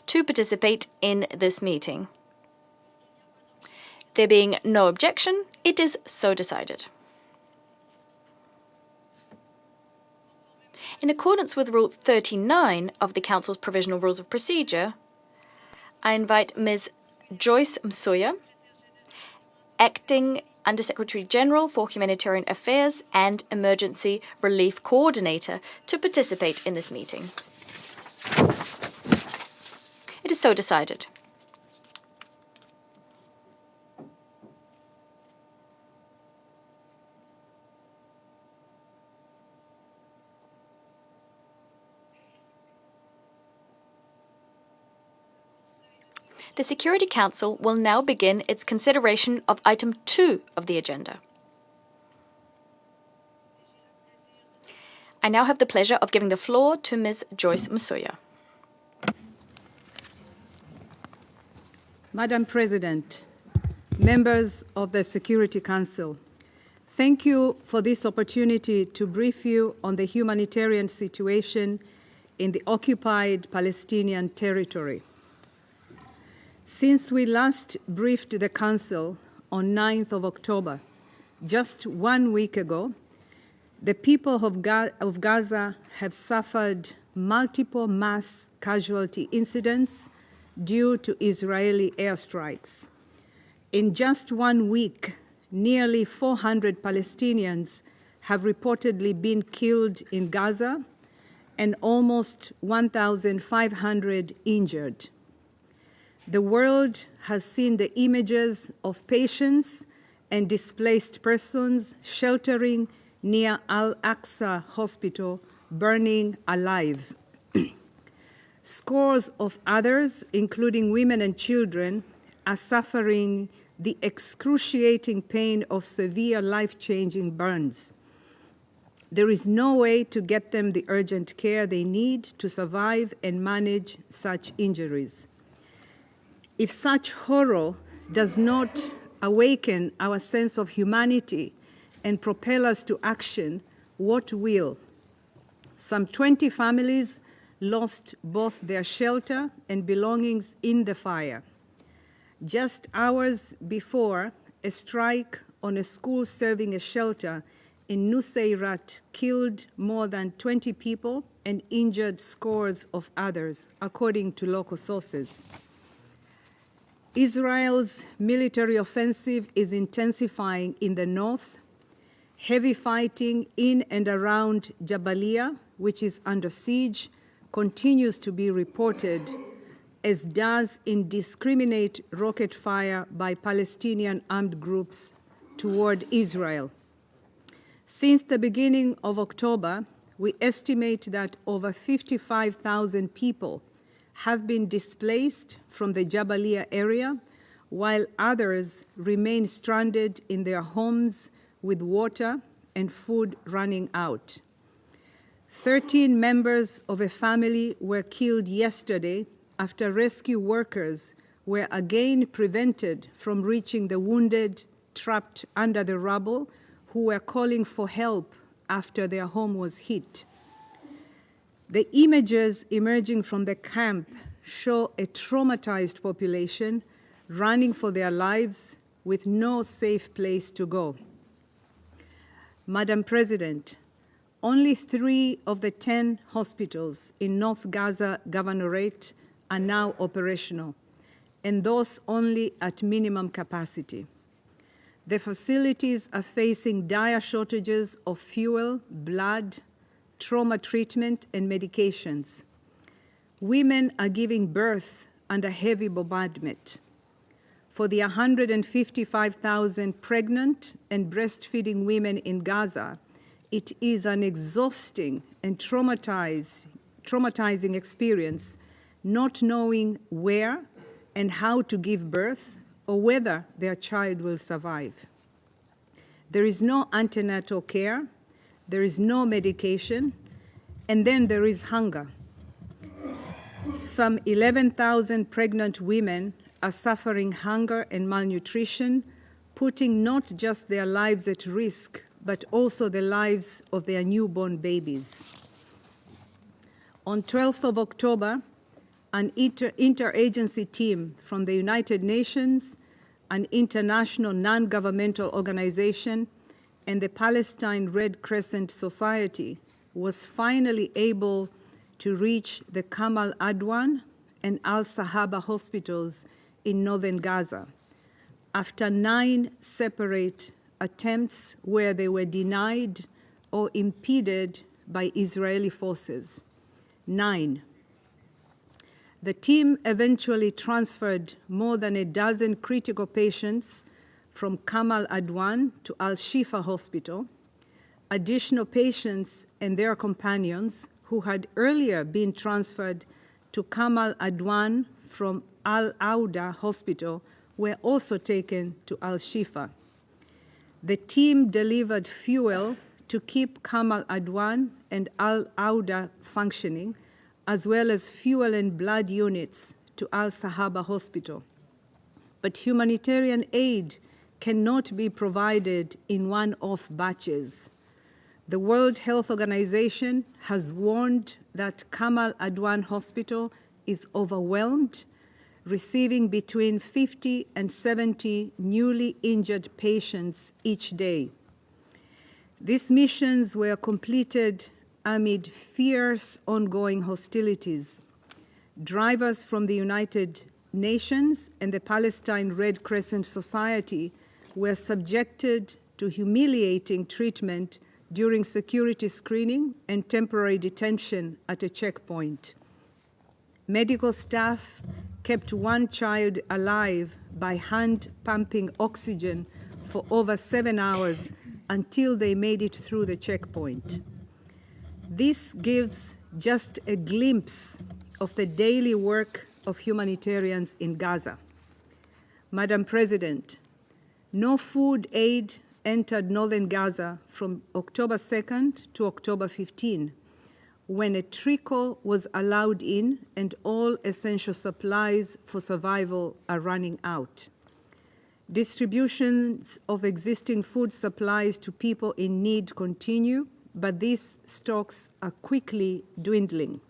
to participate in this meeting. There being no objection, it is so decided. In accordance with Rule 39 of the Council's Provisional Rules of Procedure, I invite Ms. Joyce Msuya, Acting Undersecretary General for Humanitarian Affairs and Emergency Relief Coordinator, to participate in this meeting. It is so decided. The Security Council will now begin its consideration of item 2 of the agenda. I now have the pleasure of giving the floor to Ms. Joyce Msuya. Madam President, members of the Security Council, thank you for this opportunity to brief you on the humanitarian situation in the occupied Palestinian territory. Since we last briefed the Council on 9th of October, just 1 week ago, the people of Gaza have suffered multiple mass casualty incidents due to Israeli airstrikes. In just 1 week, nearly 400 Palestinians have reportedly been killed in Gaza and almost 1,500 injured. The world has seen the images of patients and displaced persons sheltering near Al-Aqsa Hospital burning alive. Scores of others, including women and children, are suffering the excruciating pain of severe life-changing burns. There is no way to get them the urgent care they need to survive and manage such injuries. If such horror does not awaken our sense of humanity and propel us to action, what will? Some 20 families lost both their shelter and belongings in the fire. Just hours before, a strike on a school serving a shelter in Nuseirat killed more than 20 people and injured scores of others, according to local sources. Israel's military offensive is intensifying in the north. Heavy fighting in and around Jabalia, which is under siege, continues to be reported, as does indiscriminate rocket fire by Palestinian armed groups toward Israel. Since the beginning of October, we estimate that over 55,000 people have been displaced from the Jabalia area, while others remain stranded in their homes with water and food running out. 13 members of a family were killed yesterday after rescue workers were again prevented from reaching the wounded trapped under the rubble who were calling for help after their home was hit. The images emerging from the camp show a traumatized population running for their lives with no safe place to go. Madam President, only 3 of the 10 hospitals in North Gaza Governorate are now operational, and those only at minimum capacity. The facilities are facing dire shortages of fuel, blood, trauma treatment, and medications. Women are giving birth under heavy bombardment. For the 155,000 pregnant and breastfeeding women in Gaza, it is an exhausting and traumatizing experience not knowing where and how to give birth or whether their child will survive. There is no antenatal care, there is no medication, and then there is hunger. Some 11,000 pregnant women are suffering hunger and malnutrition, putting not just their lives at risk, but also the lives of their newborn babies. On 12th of October, an interagency team from the United Nations, an international non-governmental organization, and the Palestine Red Crescent Society was finally able to reach the Kamal Adwan and Al-Sahaba hospitals in northern Gaza after 9 separate attempts where they were denied or impeded by Israeli forces. 9. The team eventually transferred more than a dozen critical patients from Kamal Adwan to Al-Shifa Hospital. Additional patients and their companions who had earlier been transferred to Kamal Adwan from Al-Auda Hospital were also taken to Al-Shifa. The team delivered fuel to keep Kamal Adwan and Al-Auda functioning, as well as fuel and blood units to Al-Sahaba Hospital. But humanitarian aid cannot be provided in one-off batches. The World Health Organization has warned that Kamal Adwan Hospital is overwhelmed, receiving between 50 and 70 newly injured patients each day. These missions were completed amid fierce ongoing hostilities. Drivers from the United Nations and the Palestine Red Crescent Society were subjected to humiliating treatment during security screening and temporary detention at a checkpoint. Medical staff kept one child alive by hand pumping oxygen for over 7 hours until they made it through the checkpoint. This gives just a glimpse of the daily work of humanitarians in Gaza. Madam President, no food aid entered northern Gaza from October 2nd to October 15, when a trickle was allowed in and all essential supplies for survival are running out. Distributions of existing food supplies to people in need continue, but these stocks are quickly dwindling.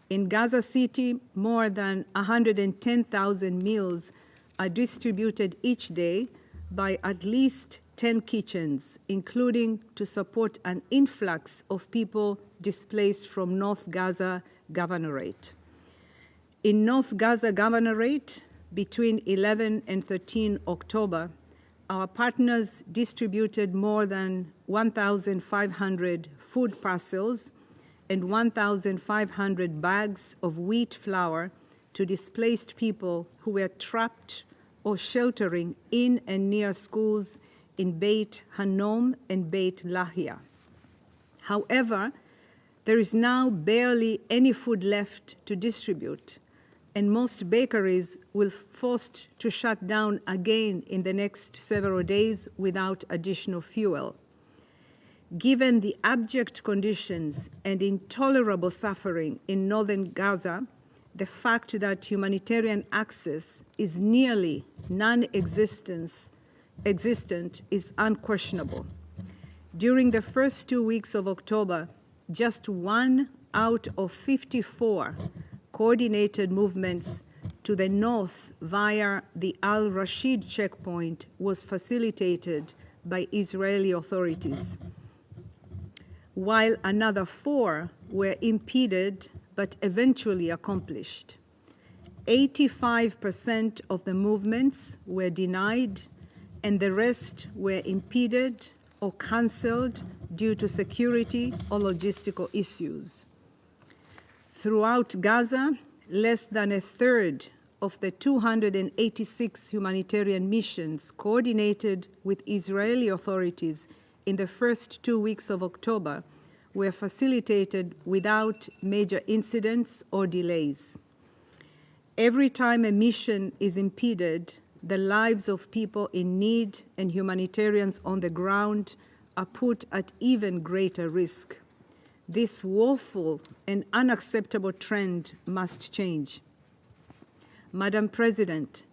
In Gaza City, more than 110,000 meals are distributed each day by at least 10 kitchens, including to support an influx of people displaced from North Gaza Governorate. In North Gaza Governorate, between 11 and 13 October, our partners distributed more than 1,500 food parcels and 1,500 bags of wheat flour to displaced people who were trapped or sheltering in and near schools in Beit Hanom and Beit Lahia. However, there is now barely any food left to distribute, and most bakeries will be forced to shut down again in the next several days without additional fuel. Given the abject conditions and intolerable suffering in northern Gaza, the fact that humanitarian access is nearly non-existent is unquestionable. During the first 2 weeks of October, just 1 out of 54 coordinated movements to the north via the Al-Rashid checkpoint was facilitated by Israeli authorities, while another 4 were impeded but eventually accomplished. 85% of the movements were denied, and the rest were impeded or canceled due to security or logistical issues. Throughout Gaza, less than a third of the 286 humanitarian missions coordinated with Israeli authorities in the first 2 weeks of October were facilitated without major incidents or delays. Every time a mission is impeded, the lives of people in need and humanitarians on the ground are put at even greater risk. This woeful and unacceptable trend must change. Madam President,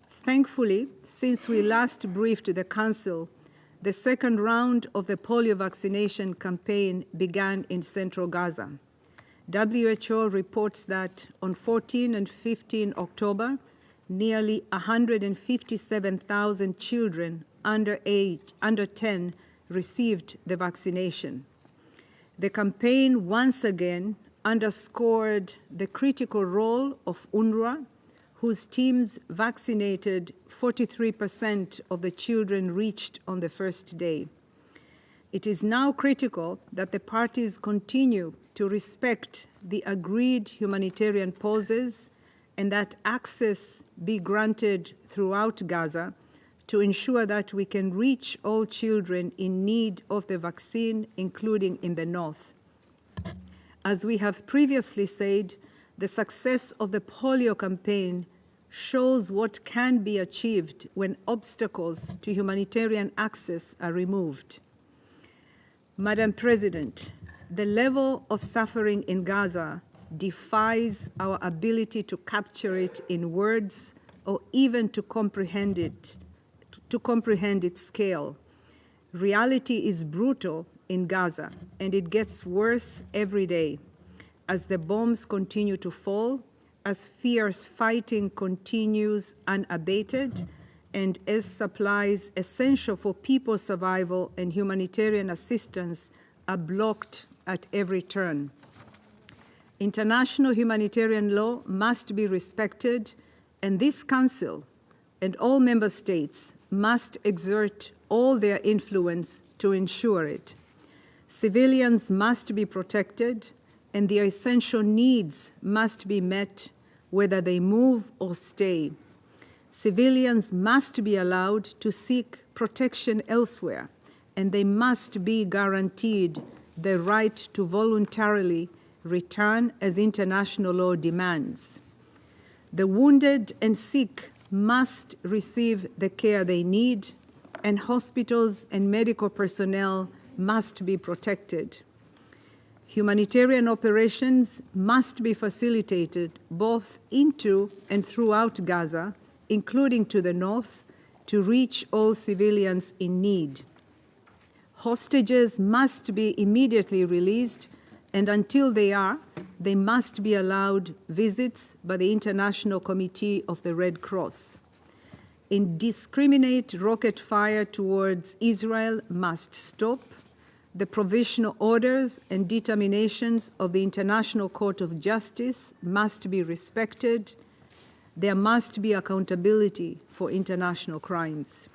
thankfully, since we last briefed the Council, the second round of the polio vaccination campaign began in central Gaza. WHO reports that on 14 and 15 October, nearly 157,000 children under 10 received the vaccination. The campaign once again underscored the critical role of UNRWA, whose teams vaccinated 43% of the children reached on the first day. It is now critical that the parties continue to respect the agreed humanitarian pauses and that access be granted throughout Gaza to ensure that we can reach all children in need of the vaccine, including in the north. As we have previously said, the success of the polio campaign shows what can be achieved when obstacles to humanitarian access are removed. Madam President, the level of suffering in Gaza defies our ability to capture it in words or even to comprehend its scale. Reality is brutal in Gaza, and it gets worse every day as the bombs continue to fall, as fierce fighting continues unabated, and as supplies essential for people's survival and humanitarian assistance are blocked at every turn. International humanitarian law must be respected, and this Council and all member states must exert all their influence to ensure it. Civilians must be protected, and their essential needs must be met, whether they move or stay. Civilians must be allowed to seek protection elsewhere, and they must be guaranteed the right to voluntarily return as international law demands. The wounded and sick must receive the care they need, and hospitals and medical personnel must be protected. Humanitarian operations must be facilitated both into and throughout Gaza, including to the north, to reach all civilians in need. Hostages must be immediately released, and until they are, they must be allowed visits by the International Committee of the Red Cross. Indiscriminate rocket fire towards Israel must stop. The provisional orders and determinations of the International Court of Justice must be respected. There must be accountability for international crimes.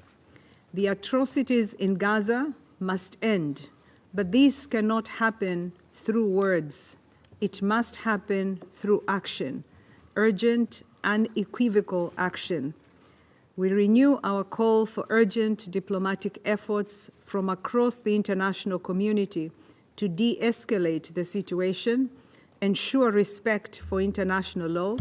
The atrocities in Gaza must end, but this cannot happen through words. It must happen through action, urgent, unequivocal action. We renew our call for urgent diplomatic efforts from across the international community to de-escalate the situation, ensure respect for international law,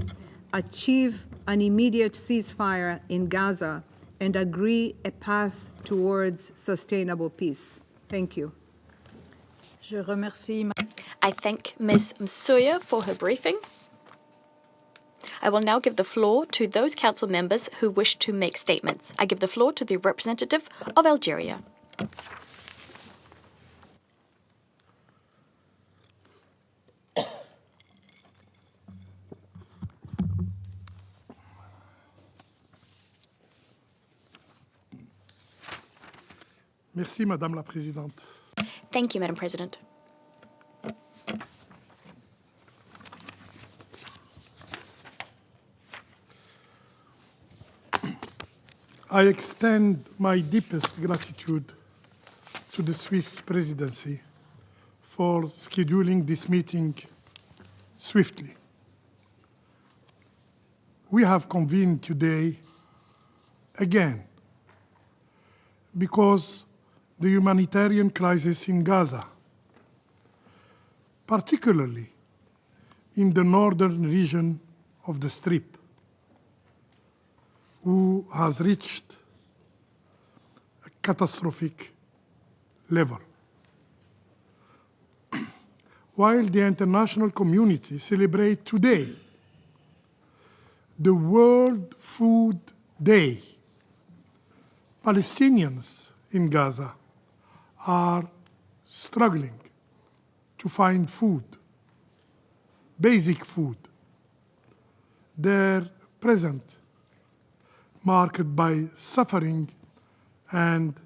achieve an immediate ceasefire in Gaza, and agree a path towards sustainable peace. Thank you. I thank Ms. Msuya for her briefing. I will now give the floor to those council members who wish to make statements. I give the floor to the representative of Algeria. Merci, Madame la Présidente. Thank you, Madam President. I extend my deepest gratitude to the Swiss presidency for scheduling this meeting swiftly. We have convened today again because the humanitarian crisis in Gaza, particularly in the northern region of the Strip, who has reached a catastrophic level. While the international community celebrates today the World Food Day, Palestinians in Gaza are struggling to find food. basic food. Their present, marked by suffering and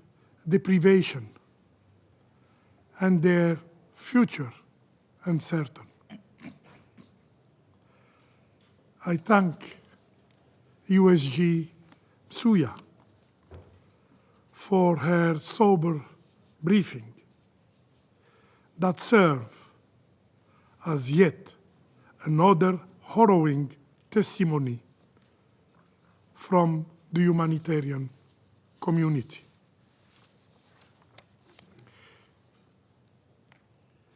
deprivation, and their future uncertain. I thank USG Msuya for her sober briefing that serve as yet another harrowing testimony from the humanitarian community.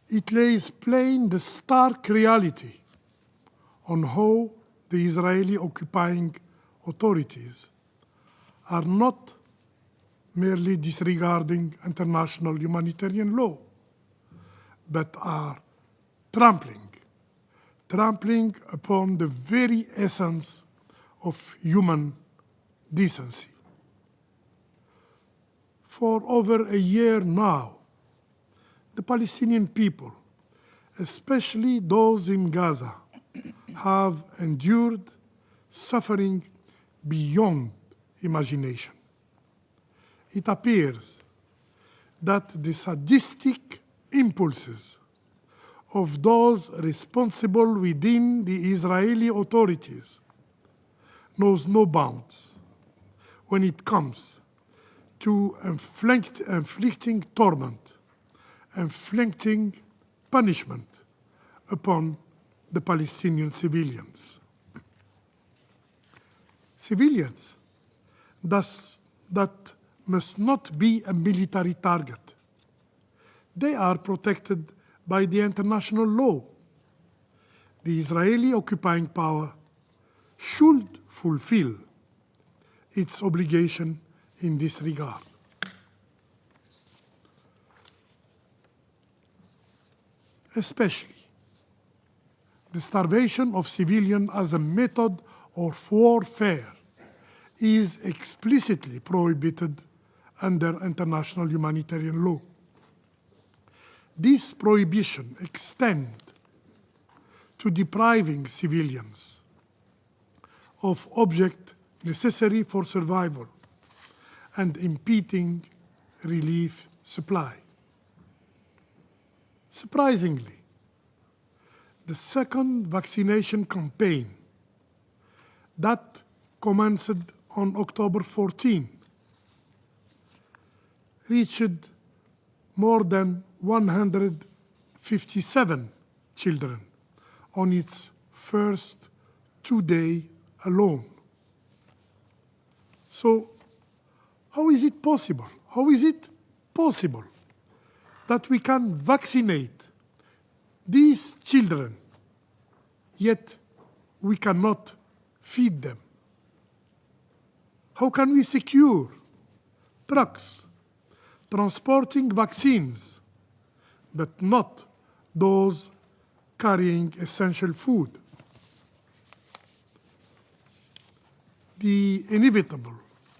It lays plain the stark reality on how the Israeli occupying authorities are not merely disregarding international humanitarian law, but are trampling upon the very essence of human decency. For over a year now, the Palestinian people, especially those in Gaza, have endured suffering beyond imagination. It appears that the sadistic impulses of those responsible within the Israeli authorities knows no bounds when it comes to inflicting torment, inflicting punishment upon the Palestinian civilians. Civilians that must not be a military target. They are protected by the international law. The Israeli occupying power should fulfill its obligation in this regard. Especially the starvation of civilians as a method of warfare is explicitly prohibited under international humanitarian law. This prohibition extends to depriving civilians of objects necessary for survival and impeding relief supply. Surprisingly, the second vaccination campaign that commenced on October 14 reached more than 157 children on its first 2 days alone. So, how is it possible? How is it possible that we can vaccinate these children, yet we cannot feed them? How can we secure trucks transporting vaccines, but not those carrying essential food? The inevitable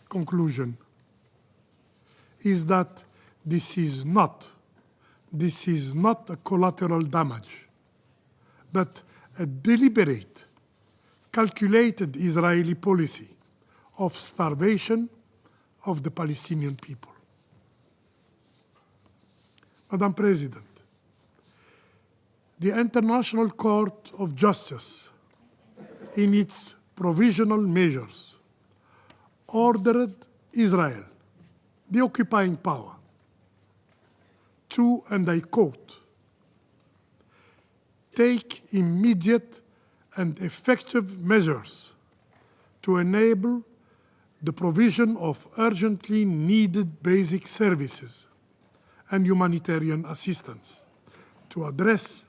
conclusion is that this is not a collateral damage, but a deliberate, calculated Israeli policy of starvation of the Palestinian people. Madam President, the International Court of Justice, in its provisional measures, ordered Israel, the occupying power, to, and I quote, take immediate and effective measures to enable the provision of urgently needed basic services and humanitarian assistance to address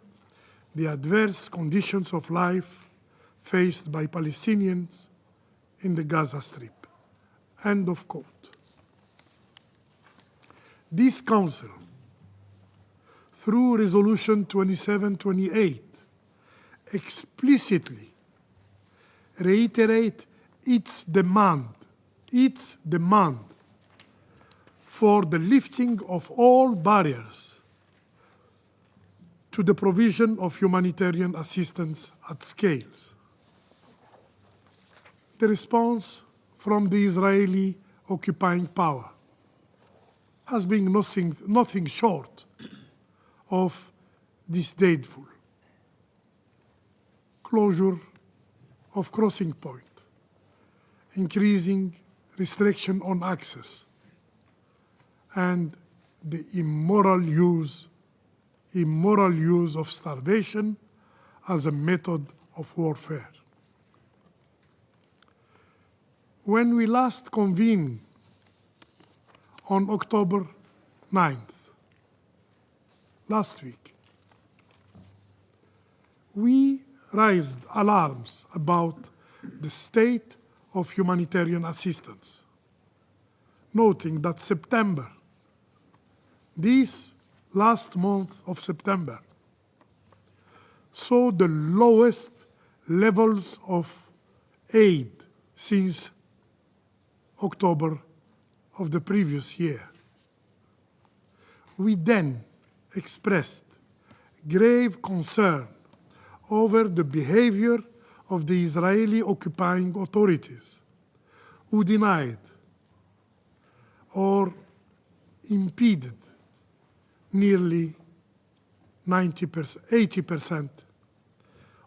the adverse conditions of life faced by Palestinians in the Gaza Strip. End of quote. This Council, through Resolution 2728, explicitly reiterate its demand for the lifting of all barriers to the provision of humanitarian assistance at scales. The response from the Israeli occupying power has been nothing short of disdainful. Closure of crossing point, increasing restriction on access, and the immoral use of starvation as a method of warfare. When we last convened on October 9th, last week, we raised alarms about the state of humanitarian assistance, noting that this last month of September, saw the lowest levels of aid since October of the previous year. We then expressed grave concern over the behavior of the Israeli occupying authorities, who denied or impeded nearly 80%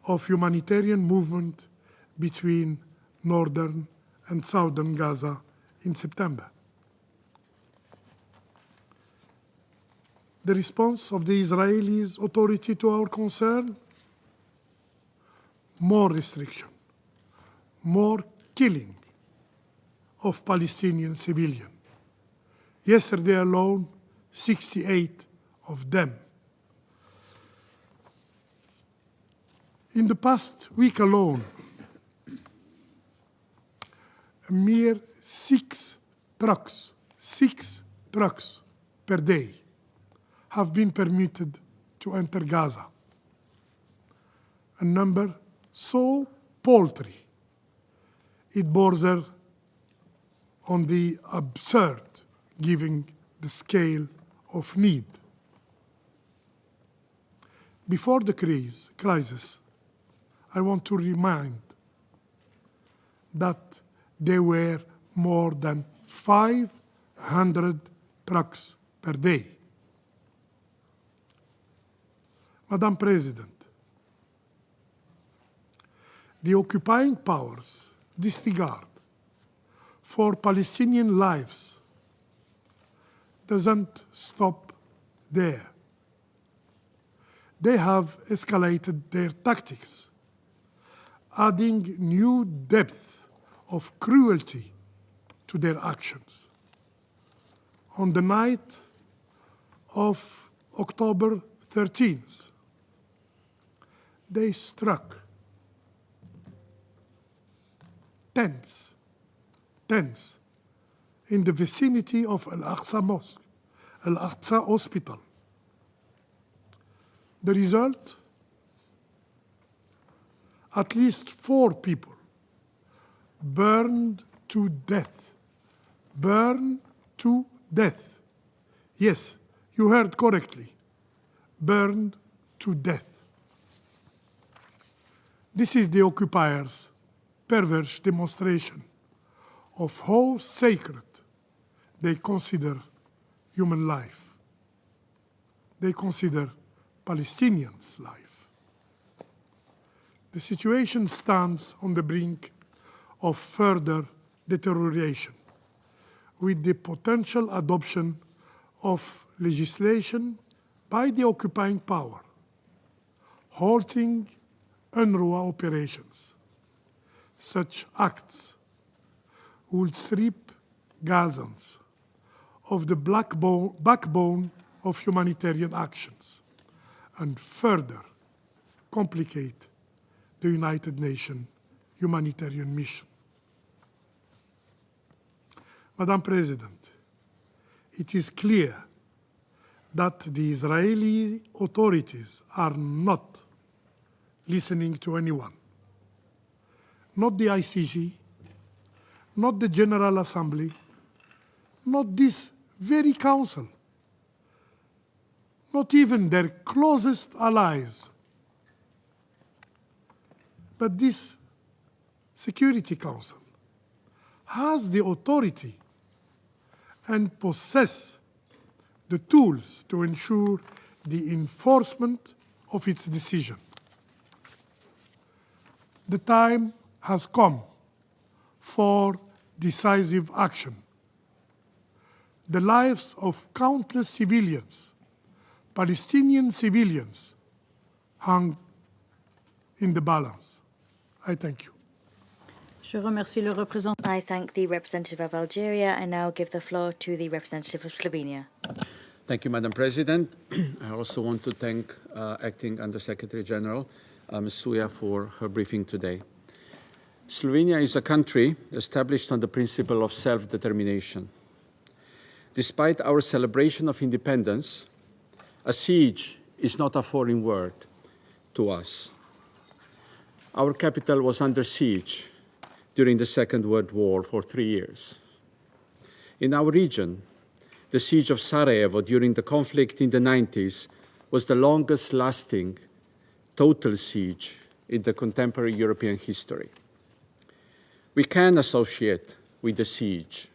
of humanitarian movement between northern and southern Gaza in September. The response of the Israeli authority to our concern? More restriction, more killing of Palestinian civilians. Yesterday alone, 68 of them. In the past week alone, a mere 6 trucks per day have been permitted to enter Gaza. A number so paltry, it borders on the absurd, given the scale of need. Before the crisis, I want to remind that there were more than 500 trucks per day. Madam President, the occupying powers' disregard for Palestinian lives doesn't stop there. They have escalated their tactics, adding new depth of cruelty to their actions. On the night of October 13th, they struck tents in the vicinity of Al-Aqsa Mosque, Al-Aqsa Hospital. The result? At least 4 people burned to death. Burned to death. Yes, you heard correctly. Burned to death. This is the occupiers' perverse demonstration of how sacred they consider human life. They consider Palestinians' life. The situation stands on the brink of further deterioration, with the potential adoption of legislation by the occupying power, halting UNRWA operations. Such acts would strip Gazans of the backbone of humanitarian actions and further complicate the United Nations humanitarian mission. Madam President, it is clear that the Israeli authorities are not listening to anyone. Not the ICG, not the General Assembly, not this very council, not even their closest allies. But this Security Council has the authority and possess the tools to ensure the enforcement of its decision. The time has come for decisive action. The lives of countless civilians, Palestinian civilians, hang in the balance. I thank you. Je remercie le représentant. I thank the representative of Algeria. I now give the floor to the representative of Slovenia. Thank you, Madam President. I also want to thank Acting Under-Secretary General Ms. Suja for her briefing today. Slovenia is a country established on the principle of self-determination. Despite our celebration of independence, a siege is not a foreign word to us. Our capital was under siege during the Second World War for 3 years. In our region, the siege of Sarajevo during the conflict in the 90s was the longest lasting total siege in the contemporary European history. We can associate with the siege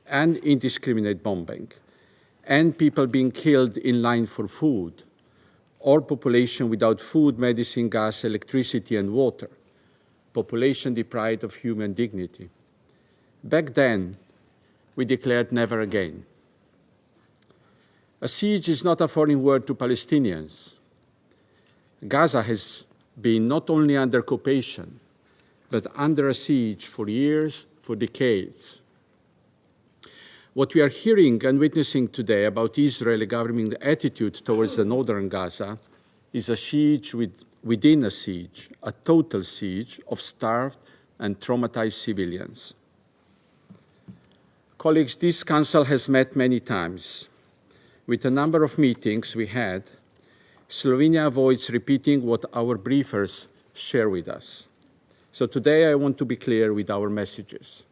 and indiscriminate bombing and people being killed in line for food or population without food, medicine, gas, electricity, and water, population deprived of human dignity. Back then, we declared never again. A siege is not a foreign word to Palestinians. Gaza has been not only under occupation, but under a siege for years, for decades. What we are hearing and witnessing today about Israeli government attitude towards the northern Gaza is a siege within a siege, a total siege of starved and traumatized civilians. Colleagues, this Council has met many times. With a number of meetings we had, Slovenia avoids repeating what our briefers share with us. So today I want to be clear with our messages.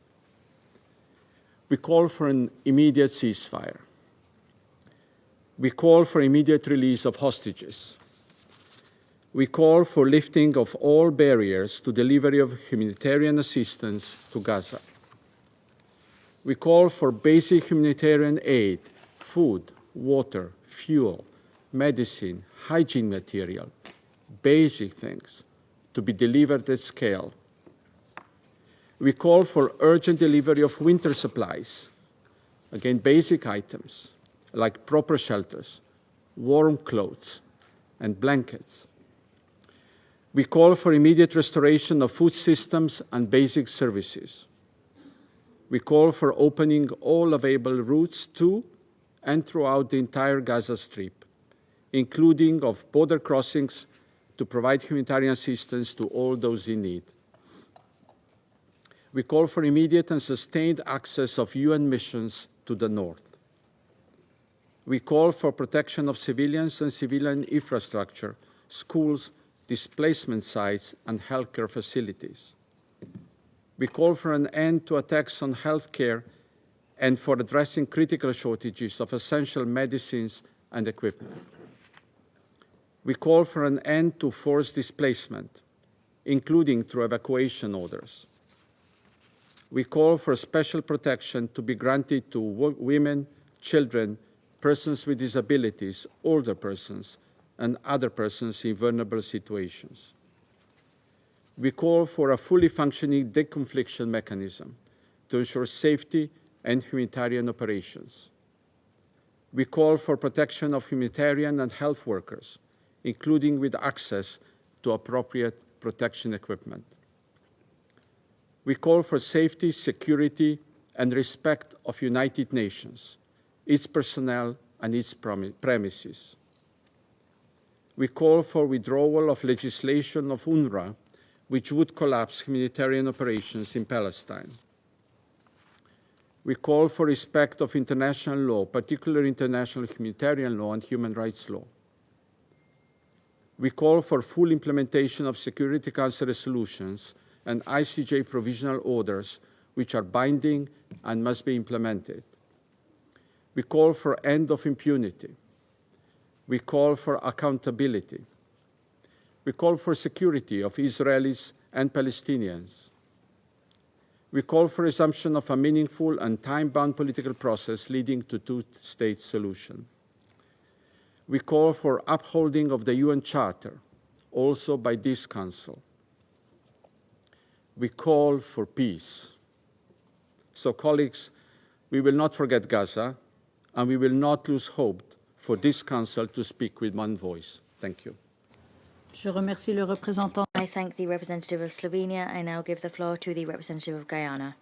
We call for an immediate ceasefire. We call for immediate release of hostages. We call for lifting of all barriers to delivery of humanitarian assistance to Gaza. We call for basic humanitarian aid, food, water, fuel, medicine, hygiene material, basic things to be delivered at scale. We call for urgent delivery of winter supplies, again, basic items like proper shelters, warm clothes, and blankets. We call for immediate restoration of food systems and basic services. We call for opening all available routes to and throughout the entire Gaza Strip, including of border crossings to provide humanitarian assistance to all those in need. We call for immediate and sustained access of UN missions to the north. We call for protection of civilians and civilian infrastructure, schools, displacement sites, and healthcare facilities. We call for an end to attacks on healthcare and for addressing critical shortages of essential medicines and equipment. We call for an end to forced displacement, including through evacuation orders. We call for special protection to be granted to women, children, persons with disabilities, older persons, and other persons in vulnerable situations. We call for a fully functioning deconfliction mechanism to ensure safety and humanitarian operations. We call for protection of humanitarian and health workers, including with access to appropriate protection equipment. We call for safety, security, and respect of United Nations, its personnel, and its premises. We call for withdrawal of legislation of UNRWA, which would collapse humanitarian operations in Palestine. We call for respect of international law, particularly international humanitarian law and human rights law. We call for full implementation of Security Council resolutions and ICJ provisional orders which are binding and must be implemented. We call for end of impunity. We call for accountability. We call for security of Israelis and Palestinians. We call for resumption of a meaningful and time-bound political process leading to two-state solution. We call for upholding of the UN Charter, also by this Council. We call for peace. So, colleagues, we will not forget Gaza, and we will not lose hope for this Council to speak with one voice. Thank you. Je remercie le représentant. I thank the representative of Slovenia. I now give the floor to the representative of Guyana.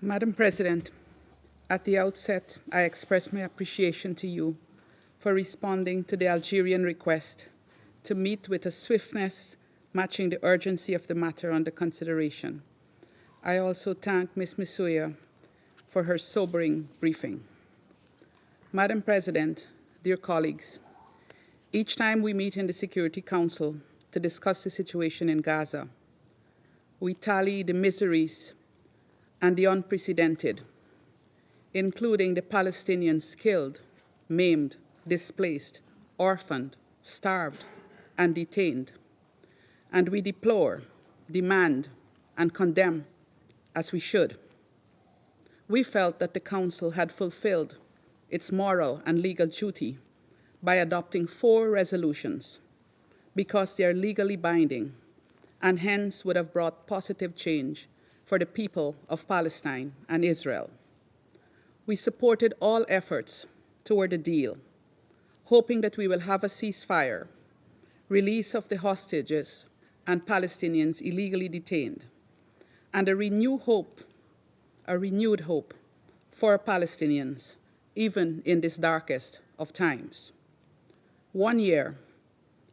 Madam President, at the outset, I express my appreciation to you for responding to the Algerian request to meet with a swiftness matching the urgency of the matter under consideration. I also thank Ms. Msuya for her sobering briefing. Madam President, dear colleagues, each time we meet in the Security Council to discuss the situation in Gaza, we tally the miseries and the unprecedented, including the Palestinians killed, maimed, displaced, orphaned, starved, and detained. And we deplore, demand, and condemn, as we should. We felt that the Council had fulfilled its moral and legal duty by adopting 4 resolutions because they are legally binding and hence would have brought positive change for the people of Palestine and Israel. We supported all efforts toward a deal, hoping that we will have a ceasefire, release of the hostages and Palestinians illegally detained, and a renewed hope for Palestinians, even in this darkest of times. 1 year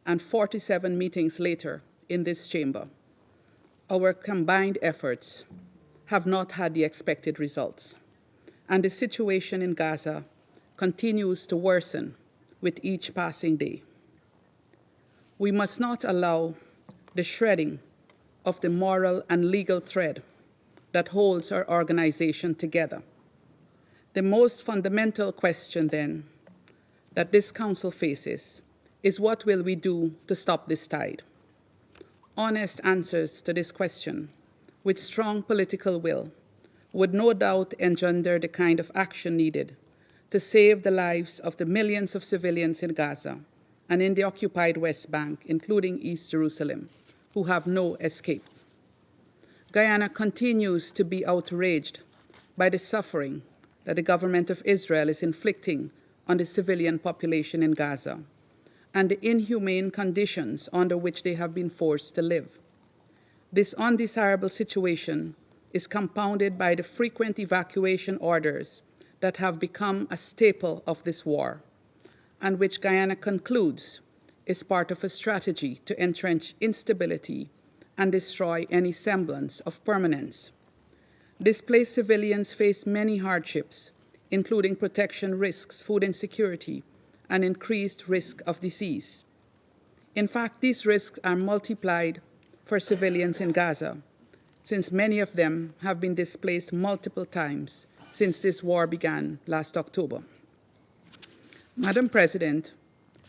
and 47 meetings later in this chamber, our combined efforts have not had the expected results, and the situation in Gaza continues to worsen with each passing day. We must not allow the shredding of the moral and legal thread that holds our organization together. The most fundamental question, then, that this Council faces is what will we do to stop this tide? Honest answers to this question, with strong political will, would no doubt engender the kind of action needed to save the lives of the millions of civilians in Gaza and in the occupied West Bank, including East Jerusalem, who have no escape. Guyana continues to be outraged by the suffering that the government of Israel is inflicting on the civilian population in Gaza and the inhumane conditions under which they have been forced to live. This undesirable situation is compounded by the frequent evacuation orders that have become a staple of this war, and which Guyana concludes is part of a strategy to entrench instability and destroy any semblance of permanence. Displaced civilians face many hardships, including protection risks, food insecurity, and increased risk of disease. In fact, these risks are multiplied for civilians in Gaza, since many of them have been displaced multiple times since this war began last October. Madam President,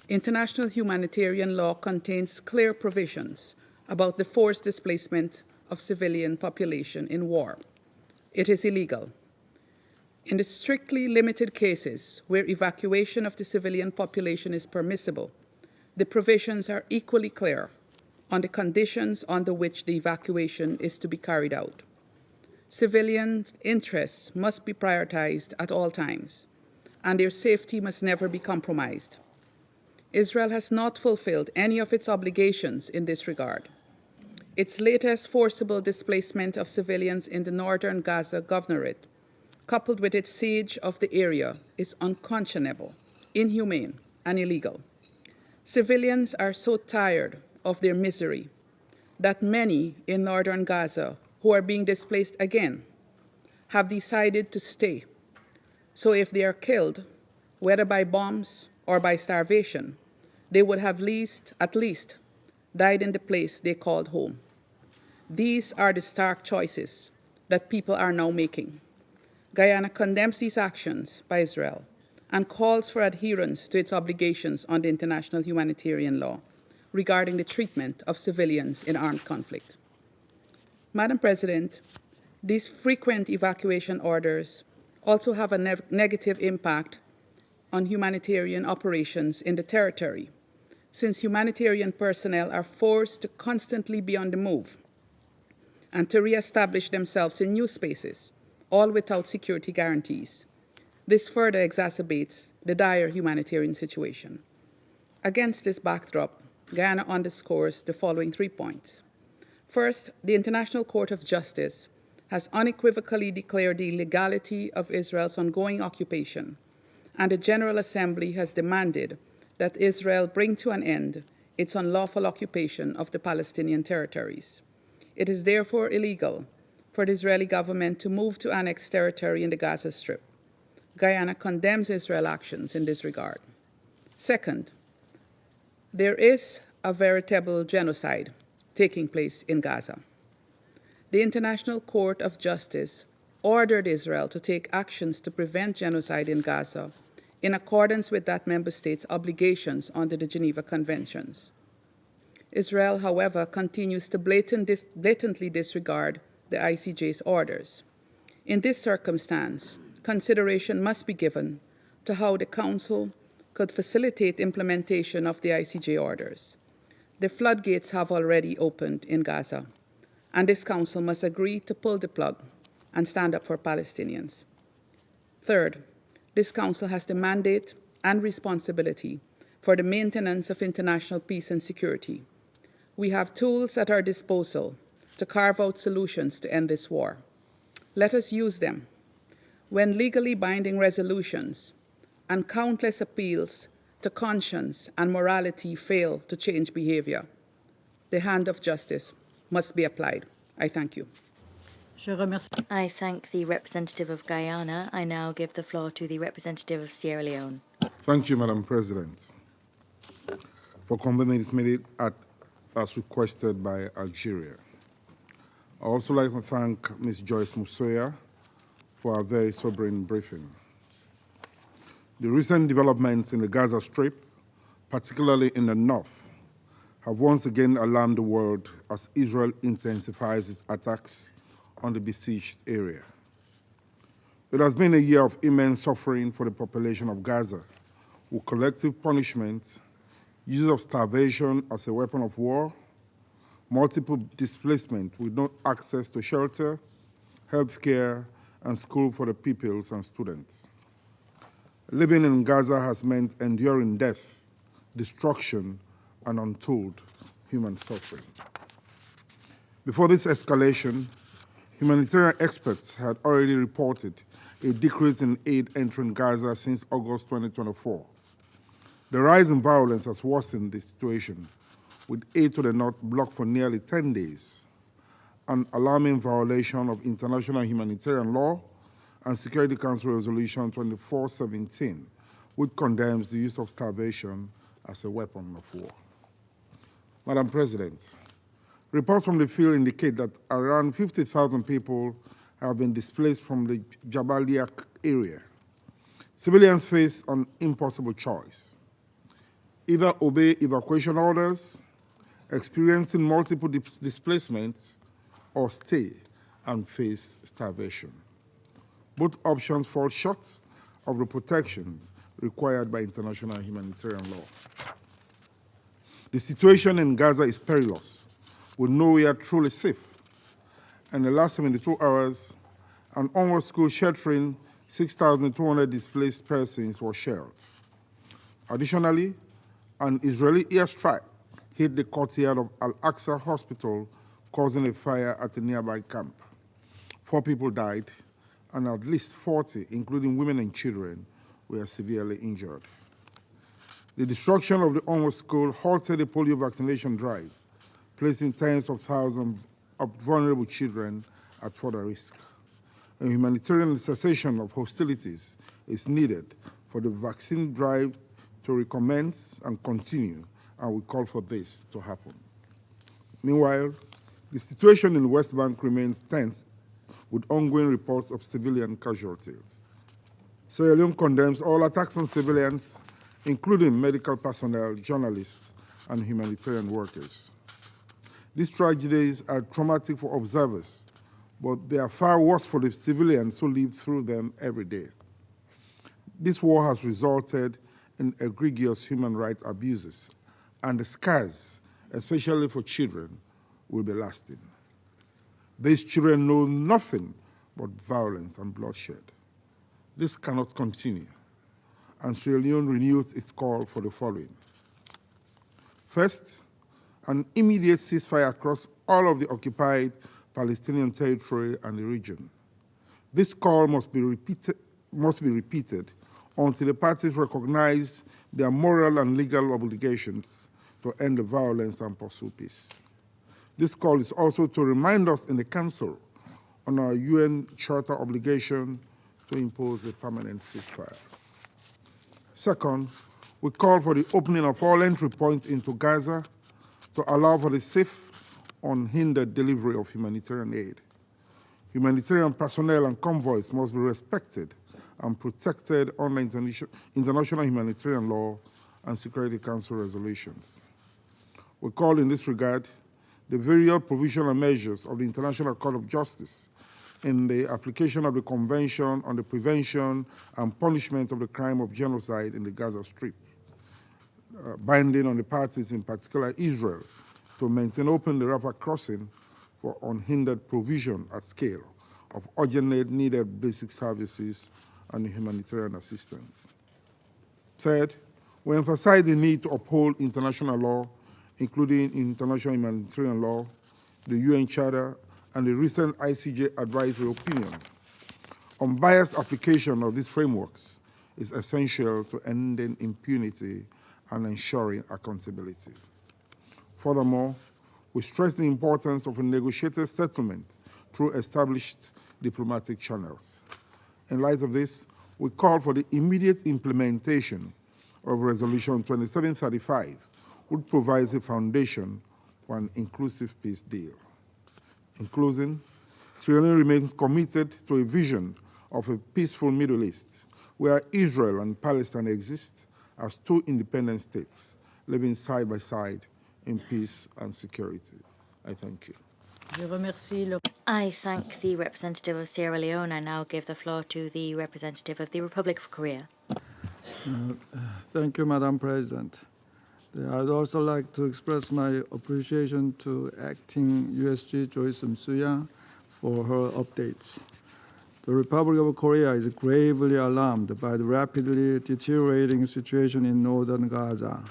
international humanitarian law contains clear provisions about the forced displacement of civilian population in war. It is illegal. In the strictly limited cases where evacuation of the civilian population is permissible, the provisions are equally clear on the conditions under which the evacuation is to be carried out. Civilians' interests must be prioritized at all times, and their safety must never be compromised. Israel has not fulfilled any of its obligations in this regard. Its latest forcible displacement of civilians in the northern Gaza governorate, coupled with its siege of the area, is unconscionable, inhumane, and illegal. Civilians are so tired of their misery that many in northern Gaza who are being displaced again have decided to stay. So if they are killed, whether by bombs or by starvation, they would have at least died in the place they called home. These are the stark choices that people are now making. Guyana condemns these actions by Israel and calls for adherence to its obligations under international humanitarian law regarding the treatment of civilians in armed conflict. Madam President, these frequent evacuation orders also have a negative impact on humanitarian operations in the territory, since humanitarian personnel are forced to constantly be on the move and to re-establish themselves in new spaces, all without security guarantees. This further exacerbates the dire humanitarian situation. Against this backdrop, Guyana underscores the following 3 points. First, the International Court of Justice has unequivocally declared the legality of Israel's ongoing occupation, and the General Assembly has demanded that Israel bring to an end its unlawful occupation of the Palestinian territories. It is therefore illegal for the Israeli government to move to annex territory in the Gaza Strip. Guyana condemns Israel's actions in this regard. Second, there is a veritable genocide taking place in Gaza. The International Court of Justice ordered Israel to take actions to prevent genocide in Gaza in accordance with that member state's obligations under the Geneva Conventions. Israel, however, continues to blatantly disregard the ICJ's orders. In this circumstance, consideration must be given to how the Council could facilitate implementation of the ICJ orders. The floodgates have already opened in Gaza, and this Council must agree to pull the plug and stand up for Palestinians. Third, this Council has the mandate and responsibility for the maintenance of international peace and security. We have tools at our disposal to carve out solutions to end this war. Let us use them. When legally binding resolutions and countless appeals to conscience and morality fail to change behavior, the hand of justice must be applied. I thank you. I thank the representative of Guyana. I now give the floor to the representative of Sierra Leone. Thank you, Madam President, for convening this meeting as requested by Algeria. I also like to thank Ms. Joyce Musoya for a very sobering briefing. The recent developments in the Gaza Strip, particularly in the north, have once again alarmed the world as Israel intensifies its attacks on the besieged area. It has been a year of immense suffering for the population of Gaza, with collective punishment, use of starvation as a weapon of war, multiple displacement with no access to shelter, health care, and school for the pupils and students. Living in Gaza has meant enduring death, destruction, and untold human suffering. Before this escalation, humanitarian experts had already reported a decrease in aid entering Gaza since August 2024. The rise in violence has worsened the situation, with aid to the north blocked for nearly 10 days, an alarming violation of international humanitarian law and Security Council Resolution 2417, which condemns the use of starvation as a weapon of war. Madam President, reports from the field indicate that around 50,000 people have been displaced from the Jabalia area. Civilians face an impossible choice: either obey evacuation orders, experiencing multiple displacements, or stay and face starvation. Both options fall short of the protections required by international humanitarian law. The situation in Gaza is perilous, with nowhere truly safe. In the last 72 hours, an onward school sheltering 6,200 displaced persons was shelled. Additionally, an Israeli airstrike hit the courtyard of Al-Aqsa Hospital, causing a fire at a nearby camp. 4 people died, and at least 40, including women and children, were severely injured. The destruction of the onward school halted the polio vaccination drive, placing tens of thousands of vulnerable children at further risk. A humanitarian cessation of hostilities is needed for the vaccine drive to recommence and continue, and we call for this to happen. Meanwhile, the situation in the West Bank remains tense, with ongoing reports of civilian casualties. Sierra Leone condemns all attacks on civilians, including medical personnel, journalists, and humanitarian workers. These tragedies are traumatic for observers, but they are far worse for the civilians who live through them every day. This war has resulted in egregious human rights abuses, and the scars, especially for children, will be lasting. These children know nothing but violence and bloodshed. This cannot continue, and Sierra Leone renews its call for the following. First, an immediate ceasefire across all of the occupied Palestinian territory and the region. This call must be repeated until the parties recognize their moral and legal obligations to end the violence and pursue peace. This call is also to remind us in the Council on our UN Charter obligation to impose a permanent ceasefire. Second, we call for the opening of all entry points into Gaza to allow for the safe, unhindered delivery of humanitarian aid. Humanitarian personnel and convoys must be respected and protected under international humanitarian law and Security Council resolutions. We call in this regard the various provisional measures of the International Court of Justice in the application of the Convention on the Prevention and Punishment of the Crime of Genocide in the Gaza Strip, binding on the parties, in particular Israel, to maintain open the Rafah crossing for unhindered provision at scale of urgently needed basic services and humanitarian assistance. Third, we emphasize the need to uphold international law, including international humanitarian law, the UN Charter, and the recent ICJ advisory opinion. Unbiased application of these frameworks is essential to ending impunity and ensuring accountability. Furthermore, we stress the importance of a negotiated settlement through established diplomatic channels. In light of this, we call for the immediate implementation of Resolution 2735, which provides a foundation for an inclusive peace deal. In closing, Sierra Leone remains committed to a vision of a peaceful Middle East where Israel and Palestine exist as two independent states living side by side in peace and security. I thank you. I thank the representative of Sierra Leone. I now give the floor to the representative of the Republic of Korea. Thank you, Madam President. I'd also like to express my appreciation to Acting USG Joyce Msuya for her updates. The Republic of Korea is gravely alarmed by the rapidly deteriorating situation in northern Gaza,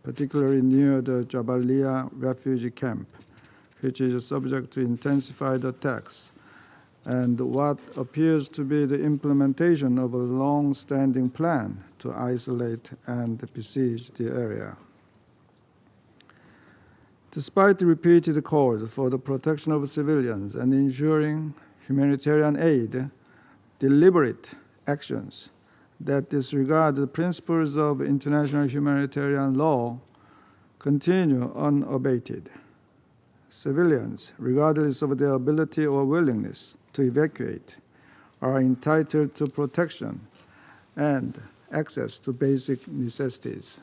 particularly near the Jabalia refugee camp, which is subject to intensified attacks, and what appears to be the implementation of a long-standing plan to isolate and besiege the area. Despite the repeated calls for the protection of civilians and ensuring humanitarian aid, deliberate actions that disregard the principles of international humanitarian law continue unabated. Civilians, regardless of their ability or willingness to evacuate, are entitled to protection and access to basic necessities.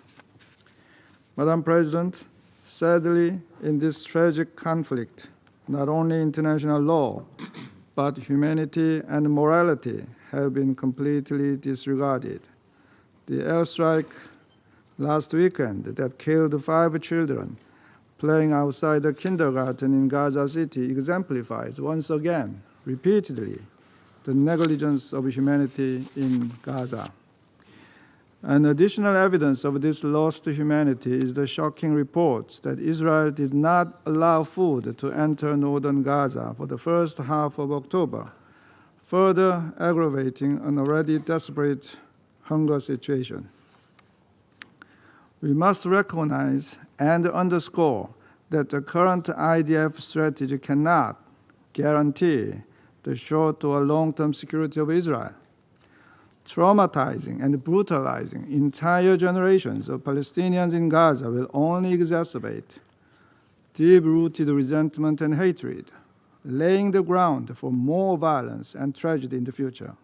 Madam President, sadly, in this tragic conflict, not only international law, but humanity and morality have been completely disregarded. The airstrike last weekend that killed 5 children playing outside a kindergarten in Gaza City exemplifies once again, repeatedly, the negligence of humanity in Gaza. An additional evidence of this lost humanity is the shocking reports that Israel did not allow food to enter northern Gaza for the first half of October, further aggravating an already desperate hunger situation. We must recognize and underscore that the current IDF strategy cannot guarantee the short or long-term security of Israel. Traumatizing and brutalizing entire generations of Palestinians in Gaza will only exacerbate deep-rooted resentment and hatred, laying the ground for more violence and tragedy in the future.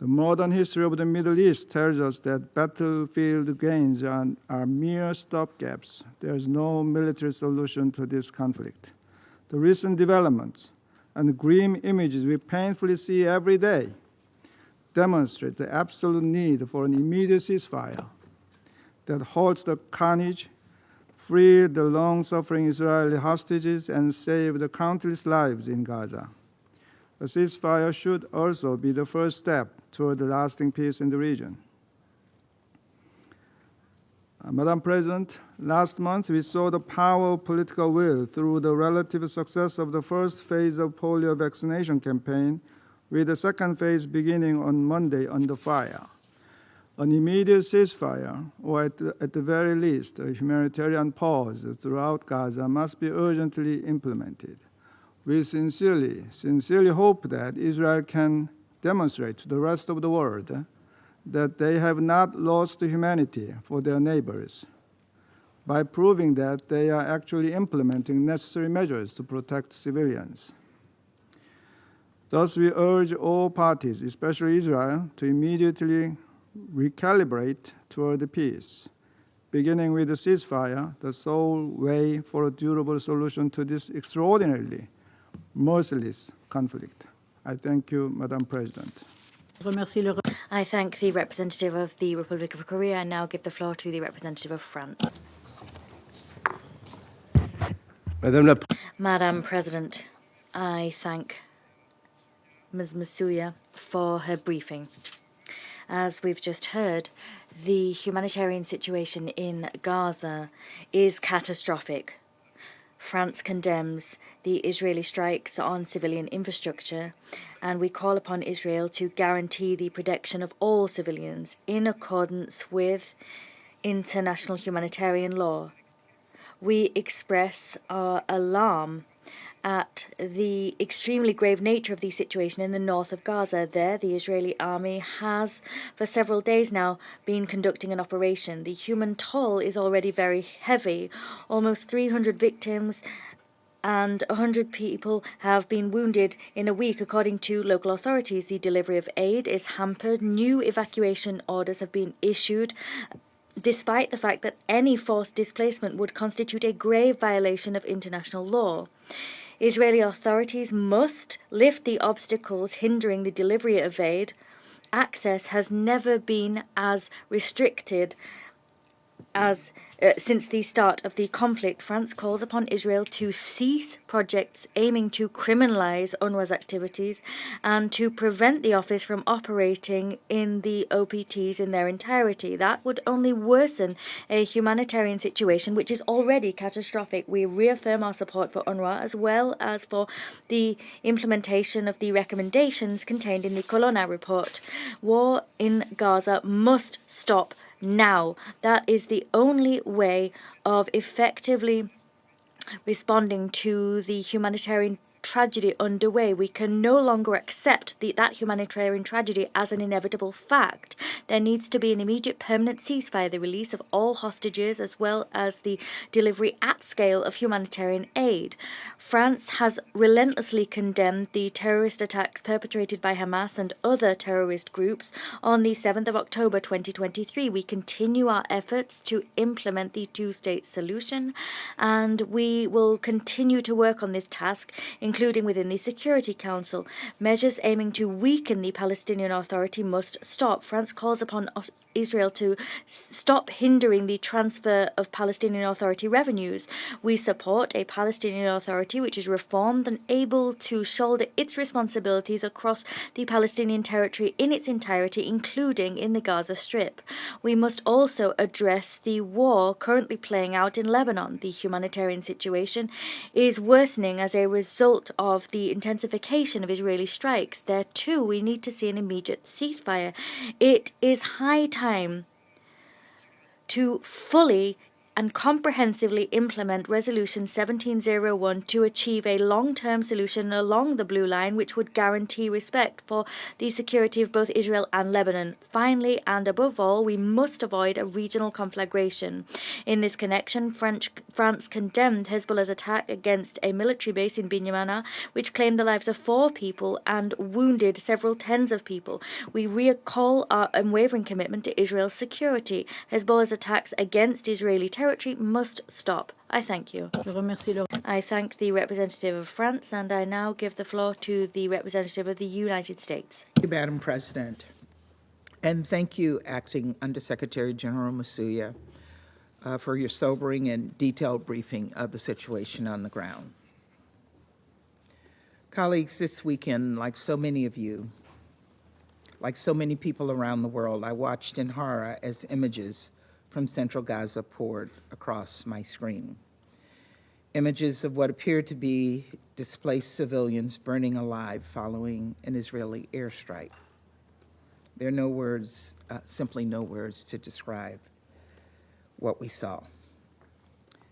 The modern history of the Middle East tells us that battlefield gains are mere stopgaps. There is no military solution to this conflict. The recent developments and the grim images we painfully see every day demonstrate the absolute need for an immediate ceasefire that halts the carnage, free the long-suffering Israeli hostages, and save the countless lives in Gaza. A ceasefire should also be the first step toward the lasting peace in the region. Madam President, last month we saw the power of political will through the relative success of the first phase of polio vaccination campaign, with the second phase beginning on Monday under fire. An immediate ceasefire, or at the very least a humanitarian pause throughout Gaza, must be urgently implemented. We sincerely hope that Israel can demonstrate to the rest of the world that they have not lost humanity for their neighbors by proving that they are actually implementing necessary measures to protect civilians. Thus, we urge all parties, especially Israel, to immediately recalibrate toward the peace, beginning with the ceasefire, the sole way for a durable solution to this extraordinarily merciless conflict. I thank you, Madam President. I thank the representative of the Republic of Korea and now give the floor to the representative of France. Madam President, I thank Ms. Masuya for her briefing. As we've just heard, the humanitarian situation in Gaza is catastrophic. France condemns the Israeli strikes on civilian infrastructure, and we call upon Israel to guarantee the protection of all civilians in accordance with international humanitarian law. We express our alarm at the extremely grave nature of the situation in the north of Gaza. There, the Israeli army has, for several days now, been conducting an operation. The human toll is already very heavy. Almost 300 victims and 100 people have been wounded in a week, according to local authorities. The delivery of aid is hampered. New evacuation orders have been issued, despite the fact that any forced displacement would constitute a grave violation of international law. Israeli authorities must lift the obstacles hindering the delivery of aid. Access has never been as restricted as since the start of the conflict. France calls upon Israel to cease projects aiming to criminalize UNRWA's activities and to prevent the office from operating in the OPTs in their entirety. That would only worsen a humanitarian situation which is already catastrophic. We reaffirm our support for UNRWA as well as for the implementation of the recommendations contained in the Colonna report. War in Gaza must stop now. That is the only way of effectively responding to the humanitarian tragedy underway. We can no longer accept that humanitarian tragedy as an inevitable fact. There needs to be an immediate permanent ceasefire, the release of all hostages, as well as the delivery at scale of humanitarian aid. France has relentlessly condemned the terrorist attacks perpetrated by Hamas and other terrorist groups on the 7th of October 2023. We continue our efforts to implement the two-state solution, and we will continue to work on this task, including within the Security Council. Measures aiming to weaken the Palestinian Authority must stop. France calls upon Israel to stop hindering the transfer of Palestinian Authority revenues. We support a Palestinian Authority which is reformed and able to shoulder its responsibilities across the Palestinian territory in its entirety, including in the Gaza Strip. We must also address the war currently playing out in Lebanon. The humanitarian situation is worsening as a result of the intensification of Israeli strikes. There too, we need to see an immediate ceasefire. It is high time to fully and comprehensively implement Resolution 1701 to achieve a long-term solution along the Blue Line, which would guarantee respect for the security of both Israel and Lebanon. Finally, and above all, we must avoid a regional conflagration. In this connection, France condemned Hezbollah's attack against a military base in Binyamana, which claimed the lives of 4 people and wounded several tens of people. We recall our unwavering commitment to Israel's security. Hezbollah's attacks against Israeli territory must stop. I thank you. Je remercie le... I thank the representative of France, and I now give the floor to the representative of the United States. Thank you, Madam President. And thank you, Acting Undersecretary General Masuya, for your sobering and detailed briefing of the situation on the ground. Colleagues, this weekend, like so many of you, like so many people around the world, I watched in horror as images from central Gaza poured across my screen. Images of what appeared to be displaced civilians burning alive following an Israeli airstrike. There are no words, simply no words to describe what we saw.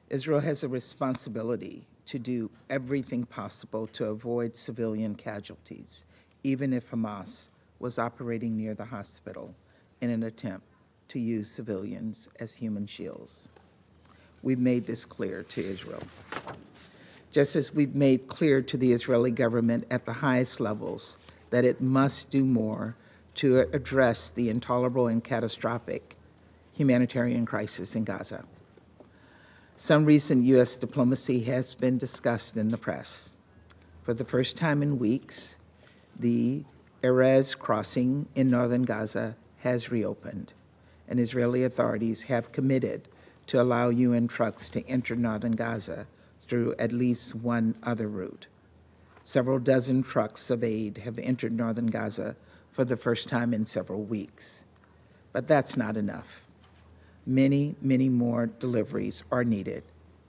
Israel has a responsibility to do everything possible to avoid civilian casualties, even if Hamas was operating near the hospital in an attempt to use civilians as human shields. We've made this clear to Israel, just as we've made clear to the Israeli government at the highest levels that it must do more to address the intolerable and catastrophic humanitarian crisis in Gaza. Some recent U.S. diplomacy has been discussed in the press. For the first time in weeks, the Erez crossing in northern Gaza has reopened, and Israeli authorities have committed to allow UN trucks to enter northern Gaza through at least one other route. Several dozen trucks of aid have entered northern Gaza for the first time in several weeks. But that's not enough. Many, many more deliveries are needed,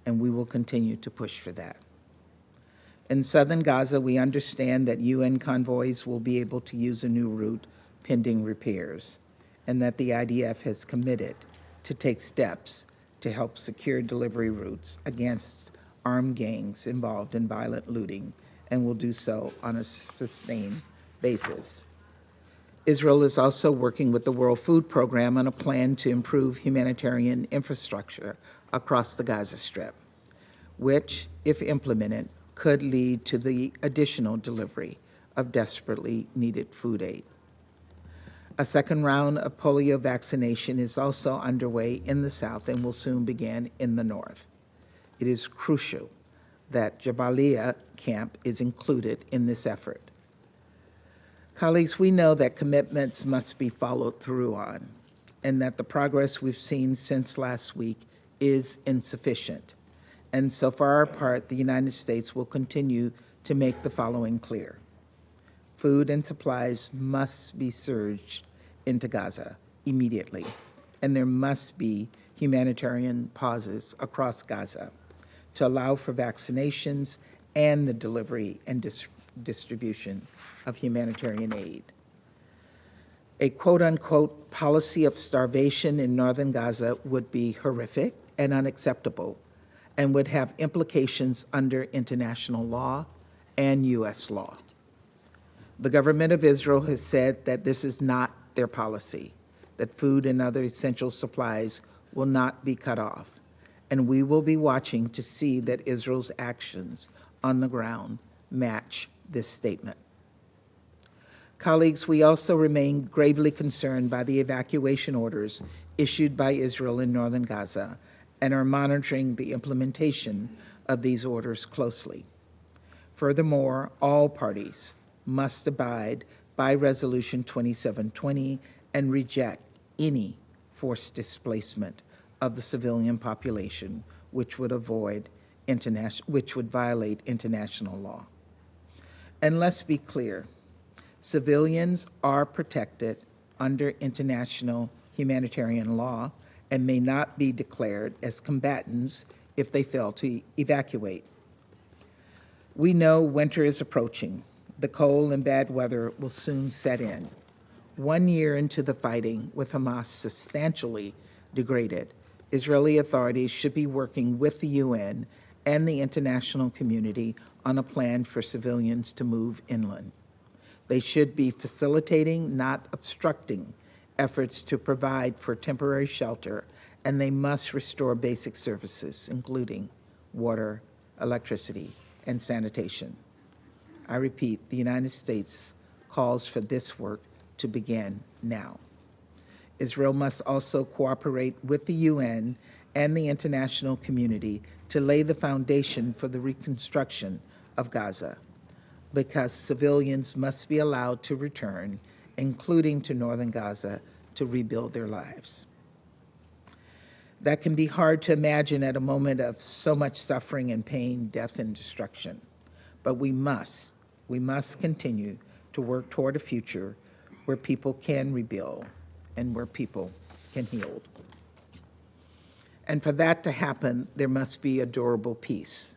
and we will continue to push for that. In southern Gaza, we understand that UN convoys will be able to use a new route pending repairs, and that the IDF has committed to take steps to help secure delivery routes against armed gangs involved in violent looting, and will do so on a sustained basis. Israel is also working with the World Food Program on a plan to improve humanitarian infrastructure across the Gaza Strip, which, if implemented, could lead to the additional delivery of desperately needed food aid. A second round of polio vaccination is also underway in the south and will soon begin in the north. It is crucial that Jabalia camp is included in this effort. Colleagues, we know that commitments must be followed through on, and that the progress we've seen since last week is insufficient. And so for our part, the United States will continue to make the following clear. Food and supplies must be surged into Gaza immediately, and there must be humanitarian pauses across Gaza to allow for vaccinations and the delivery and distribution of humanitarian aid. A quote-unquote policy of starvation in northern Gaza would be horrific and unacceptable, and would have implications under international law and U.S. law. The government of Israel has said that this is not their policy, that food and other essential supplies will not be cut off, and we will be watching to see that Israel's actions on the ground match this statement. Colleagues, we also remain gravely concerned by the evacuation orders issued by Israel in northern Gaza and are monitoring the implementation of these orders closely. Furthermore, all parties must abide by Resolution 2720 and reject any forced displacement of the civilian population, which would violate international law. And let's be clear, civilians are protected under international humanitarian law and may not be declared as combatants if they fail to evacuate. We know winter is approaching. The cold and bad weather will soon set in. 1 year into the fighting, with Hamas substantially degraded, Israeli authorities should be working with the UN and the international community on a plan for civilians to move inland. They should be facilitating, not obstructing, efforts to provide for temporary shelter, and they must restore basic services, including water, electricity, and sanitation. I repeat, the United States calls for this work to begin now. Israel must also cooperate with the UN and the international community to lay the foundation for the reconstruction of Gaza, because civilians must be allowed to return, including to northern Gaza, to rebuild their lives. That can be hard to imagine at a moment of so much suffering and pain, death and destruction, but we must continue to work toward a future where people can rebuild and where people can heal. And for that to happen, there must be a durable peace.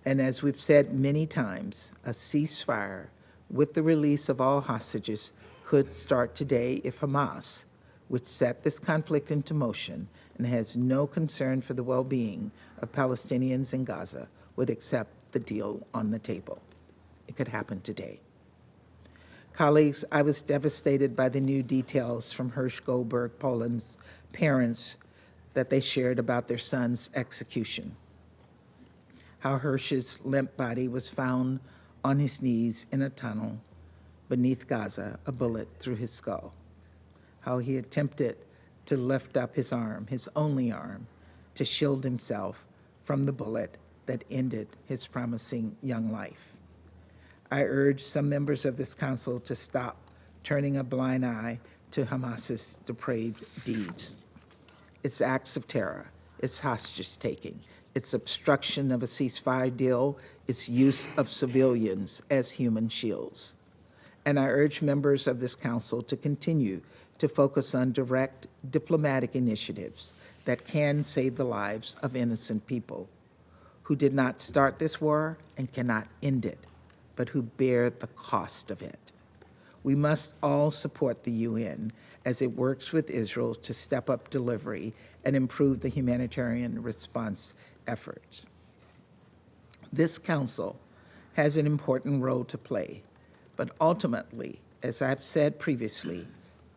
And as we've said many times, a ceasefire with the release of all hostages could start today if Hamas, which set this conflict into motion and has no concern for the well-being of Palestinians in Gaza, would accept the deal on the table. It could happen today. Colleagues, I was devastated by the new details from Hirsch Goldberg Poland's parents that they shared about their son's execution. How Hirsch's limp body was found on his knees in a tunnel beneath Gaza, a bullet through his skull. How he attempted to lift up his arm, his only arm, to shield himself from the bullet that ended his promising young life. I urge some members of this council to stop turning a blind eye to Hamas's depraved deeds. Its acts of terror, its hostage-taking, its obstruction of a ceasefire deal, its use of civilians as human shields. And I urge members of this council to continue to focus on direct diplomatic initiatives that can save the lives of innocent people who did not start this war and cannot end it, but who bear the cost of it. We must all support the UN as it works with Israel to step up delivery and improve the humanitarian response efforts. This council has an important role to play, but ultimately, as I've said previously,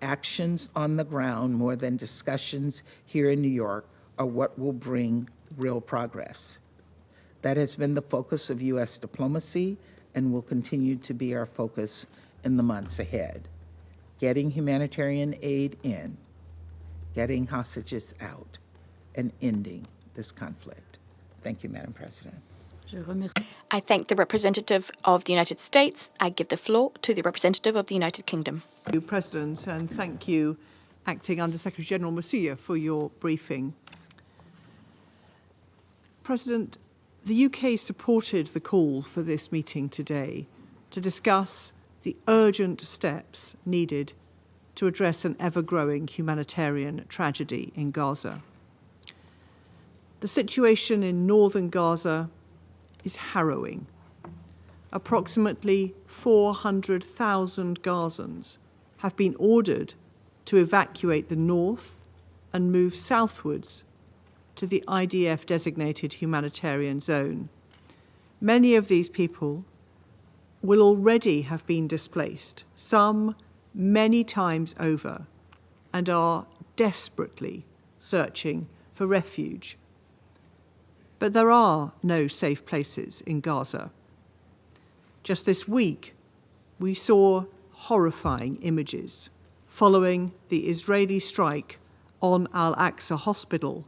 actions on the ground more than discussions here in New York are what will bring real progress. That has been the focus of U.S. diplomacy and will continue to be our focus in the months ahead. Getting humanitarian aid in, getting hostages out, and ending this conflict. Thank you, Madam President. I thank the representative of the United States. I give the floor to the representative of the United Kingdom. Thank you, President, and thank you, Acting Under-Secretary General Masuya, for your briefing. President, the UK supported the call for this meeting today to discuss the urgent steps needed to address an ever-growing humanitarian tragedy in Gaza. The situation in northern Gaza is harrowing. Approximately 400,000 Gazans have been ordered to evacuate the north and move southwards to the IDF-designated humanitarian zone. Many of these people will already have been displaced, some many times over, and are desperately searching for refuge. But there are no safe places in Gaza. Just this week, we saw horrifying images following the Israeli strike on Al-Aqsa Hospital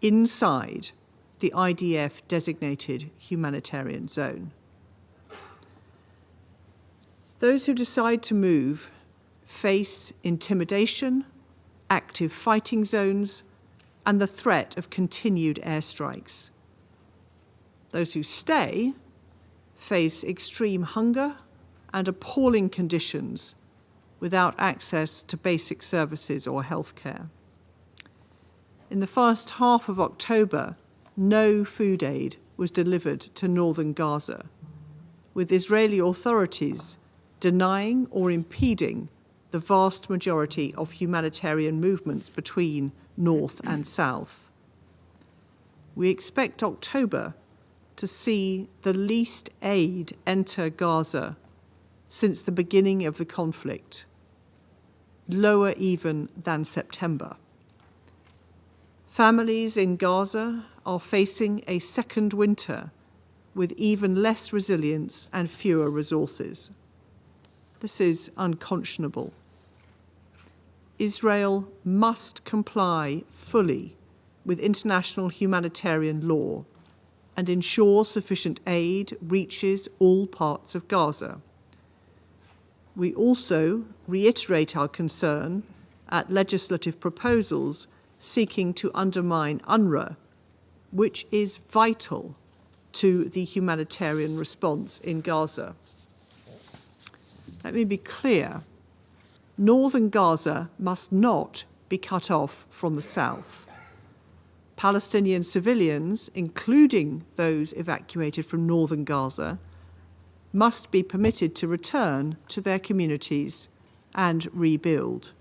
inside the IDF-designated humanitarian zone. Those who decide to move face intimidation, active fighting zones, and the threat of continued airstrikes. Those who stay face extreme hunger and appalling conditions without access to basic services or healthcare. In the first half of October, no food aid was delivered to northern Gaza, with Israeli authorities denying or impeding the vast majority of humanitarian movements between north and south. We expect October to see the least aid enter Gaza since the beginning of the conflict, lower even than September. Families in Gaza are facing a second winter with even less resilience and fewer resources. This is unconscionable. Israel must comply fully with international humanitarian law and ensure sufficient aid reaches all parts of Gaza. We also reiterate our concern at legislative proposals seeking to undermine UNRWA, which is vital to the humanitarian response in Gaza. Let me be clear. Northern Gaza must not be cut off from the south. Palestinian civilians, including those evacuated from northern Gaza, must be permitted to return to their communities and rebuild.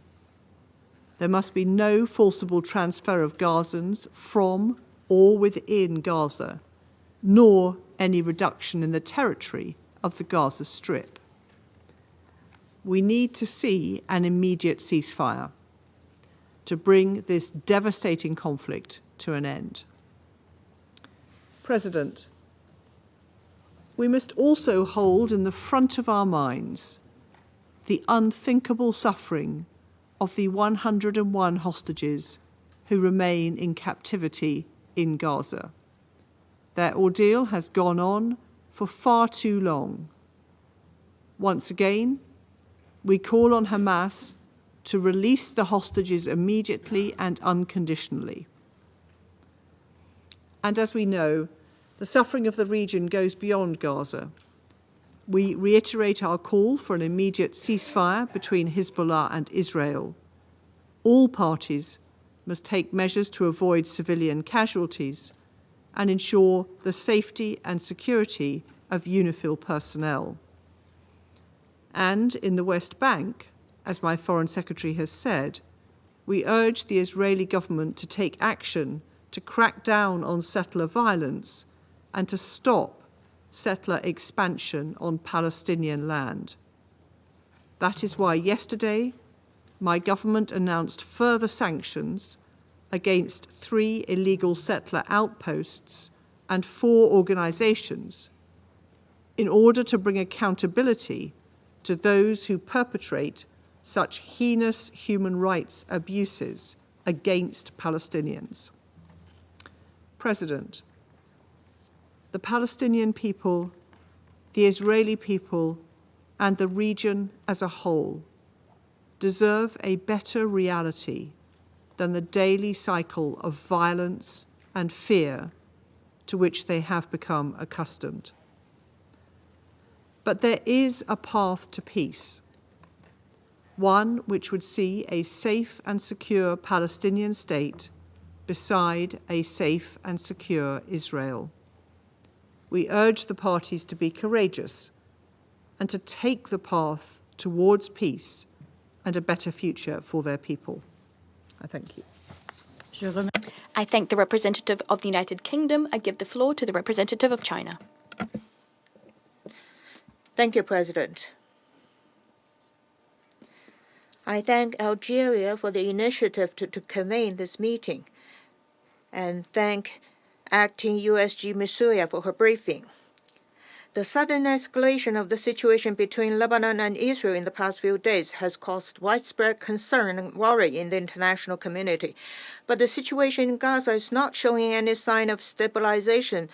There must be no forcible transfer of Gazans from or within Gaza, nor any reduction in the territory of the Gaza Strip. We need to see an immediate ceasefire to bring this devastating conflict to an end. President, we must also hold in the front of our minds the unthinkable suffering of the 101 hostages who remain in captivity in Gaza. Their ordeal has gone on for far too long. Once again, we call on Hamas to release the hostages immediately and unconditionally. And as we know, the suffering of the region goes beyond Gaza. We reiterate our call for an immediate ceasefire between Hezbollah and Israel. All parties must take measures to avoid civilian casualties and ensure the safety and security of UNIFIL personnel. And in the West Bank, as my Foreign Secretary has said, we urge the Israeli government to take action to crack down on settler violence and to stop settler expansion on Palestinian land. That is why yesterday my government announced further sanctions against 3 illegal settler outposts and 4 organizations in order to bring accountability to those who perpetrate such heinous human rights abuses against Palestinians. President, the Palestinian people, the Israeli people, and the region as a whole deserve a better reality than the daily cycle of violence and fear to which they have become accustomed. But there is a path to peace, one which would see a safe and secure Palestinian state beside a safe and secure Israel. We urge the parties to be courageous and to take the path towards peace and a better future for their people. I thank you. I thank the representative of the United Kingdom. I give the floor to the representative of China. Thank you, President. I thank Algeria for the initiative to convene this meeting and thank Acting USG Moussouya for her briefing. The sudden escalation of the situation between Lebanon and Israel in the past few days has caused widespread concern and worry in the international community. But the situation in Gaza is not showing any sign of stabilization,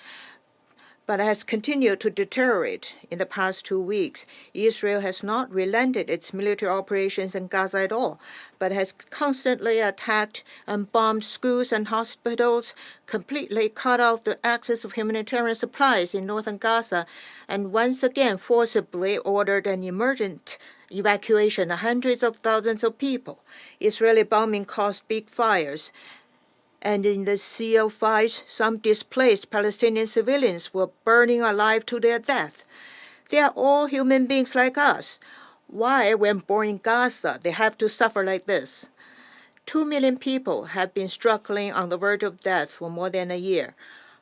but has continued to deteriorate in the past 2 weeks. Israel has not relented its military operations in Gaza at all, but has constantly attacked and bombed schools and hospitals, completely cut off the access of humanitarian supplies in northern Gaza, and once again forcibly ordered an emergent evacuation of hundreds of thousands of people. Israeli bombing caused big fires. And in the Sea of Fires, some displaced Palestinian civilians were burning alive to their death. They are all human beings like us. Why, when born in Gaza, they have to suffer like this? 2 million people have been struggling on the verge of death for more than a year.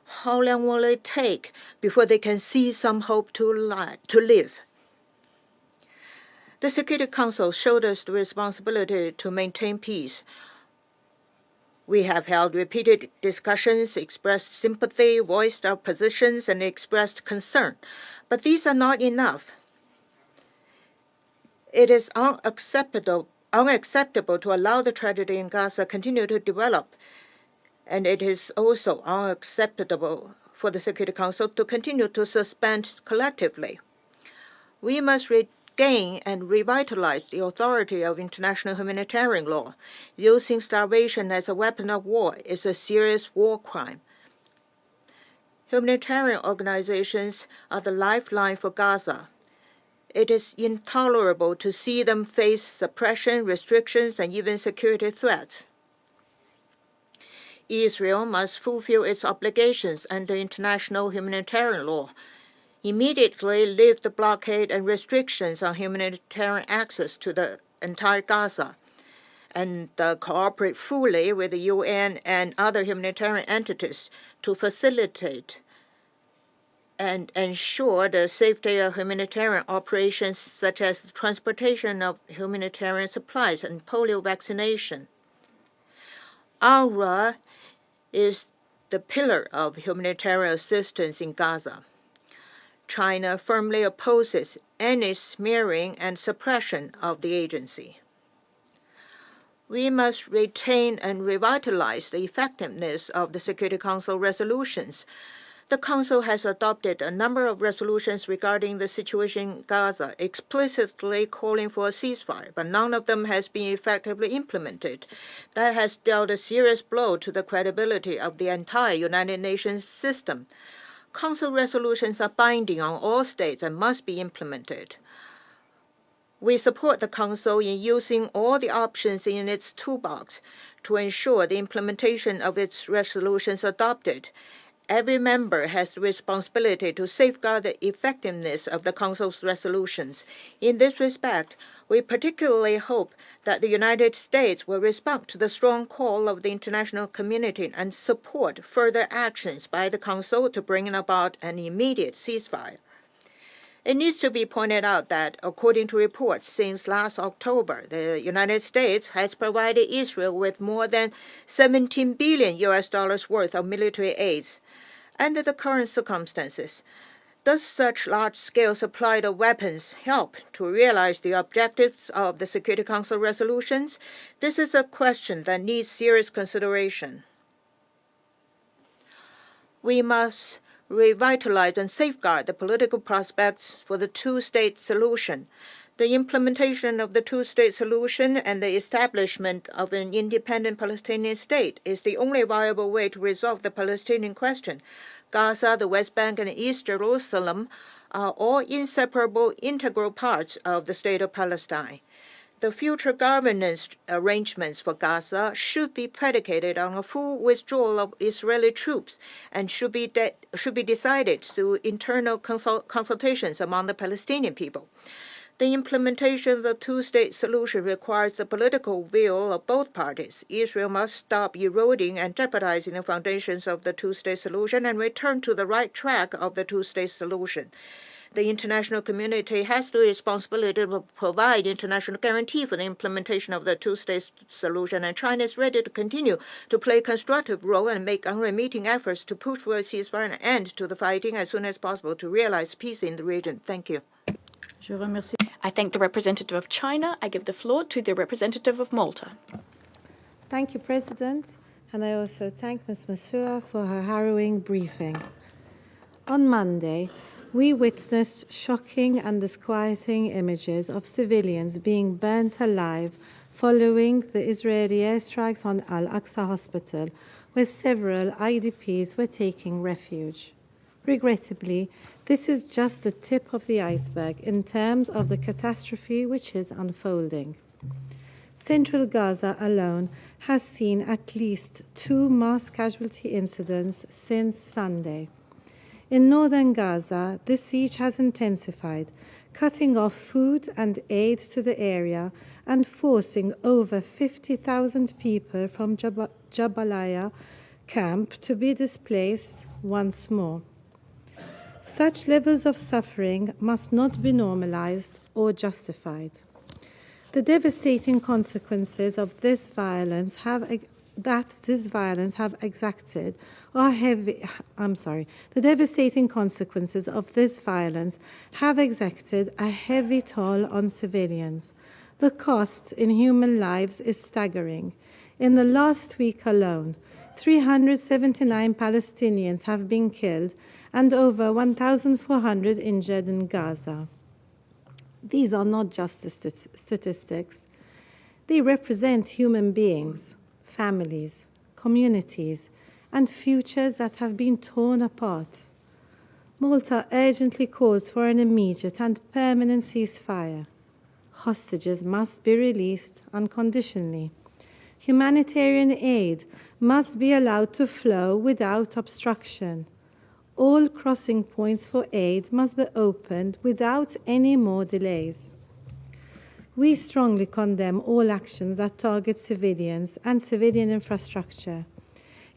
How long will it take before they can see some hope to live? The Security Council showed us the responsibility to maintain peace. We have held repeated discussions, expressed sympathy, voiced our positions, and expressed concern. But these are not enough. It is unacceptable to allow the tragedy in Gaza continue to develop. And it is also unacceptable for the Security Council to continue to suspend collectively. We must regain and revitalize the authority of international humanitarian law. Using starvation as a weapon of war is a serious war crime. Humanitarian organizations are the lifeline for Gaza. It is intolerable to see them face suppression, restrictions, and even security threats. Israel must fulfill its obligations under international humanitarian law, immediately lift the blockade and restrictions on humanitarian access to the entire Gaza, and cooperate fully with the UN and other humanitarian entities to facilitate and ensure the safety of humanitarian operations such as the transportation of humanitarian supplies and polio vaccination. UNRWA is the pillar of humanitarian assistance in Gaza. China firmly opposes any smearing and suppression of the agency. We must retain and revitalize the effectiveness of the Security Council resolutions. The Council has adopted a number of resolutions regarding the situation in Gaza, explicitly calling for a ceasefire, but none of them has been effectively implemented. That has dealt a serious blow to the credibility of the entire United Nations system. Council resolutions are binding on all states and must be implemented. We support the Council in using all the options in its toolbox to ensure the implementation of its resolutions adopted. Every member has the responsibility to safeguard the effectiveness of the Council's resolutions. In this respect, we particularly hope that the United States will respond to the strong call of the international community and support further actions by the Council to bring about an immediate ceasefire. It needs to be pointed out that, according to reports since last October, the United States has provided Israel with more than $17 billion worth of military aid. Under the current circumstances, does such large-scale supply of weapons help to realize the objectives of the Security Council resolutions? This is a question that needs serious consideration. We must revitalize and safeguard the political prospects for the two-state solution. The implementation of the two-state solution and the establishment of an independent Palestinian state is the only viable way to resolve the Palestinian question. Gaza, the West Bank, and East Jerusalem are all inseparable, integral parts of the state of Palestine. The future governance arrangements for Gaza should be predicated on a full withdrawal of Israeli troops and should be decided through internal consultations among the Palestinian people. The implementation of the two-state solution requires the political will of both parties. Israel must stop eroding and jeopardizing the foundations of the two-state solution and return to the right track of the two-state solution. The international community has the responsibility to provide international guarantee for the implementation of the two-state solution, and China is ready to continue to play a constructive role and make unremitting efforts to push for a ceasefire and an end to the fighting as soon as possible to realize peace in the region. Thank you. I thank the representative of China. I give the floor to the representative of Malta. Thank you, President, and I also thank Ms. Massoua for her harrowing briefing. On Monday, we witnessed shocking and disquieting images of civilians being burnt alive following the Israeli airstrikes on Al-Aqsa Hospital, where several IDPs were taking refuge. Regrettably, this is just the tip of the iceberg in terms of the catastrophe which is unfolding. Central Gaza alone has seen at least 2 mass casualty incidents since Sunday. In northern Gaza, the siege has intensified, cutting off food and aid to the area and forcing over 50,000 people from Jabalia camp to be displaced once more. Such levels of suffering must not be normalized or justified. The devastating consequences of this violence have exacted are heavy. The devastating consequences of this violence have exacted a heavy toll on civilians. The cost in human lives is staggering. In the last week alone, 379 Palestinians have been killed and over 1,400 injured in Gaza. These are not just statistics. They represent human beings, families, communities, and futures that have been torn apart. Malta urgently calls for an immediate and permanent ceasefire. Hostages must be released unconditionally. Humanitarian aid must be allowed to flow without obstruction. All crossing points for aid must be opened without any more delays. We strongly condemn all actions that target civilians and civilian infrastructure.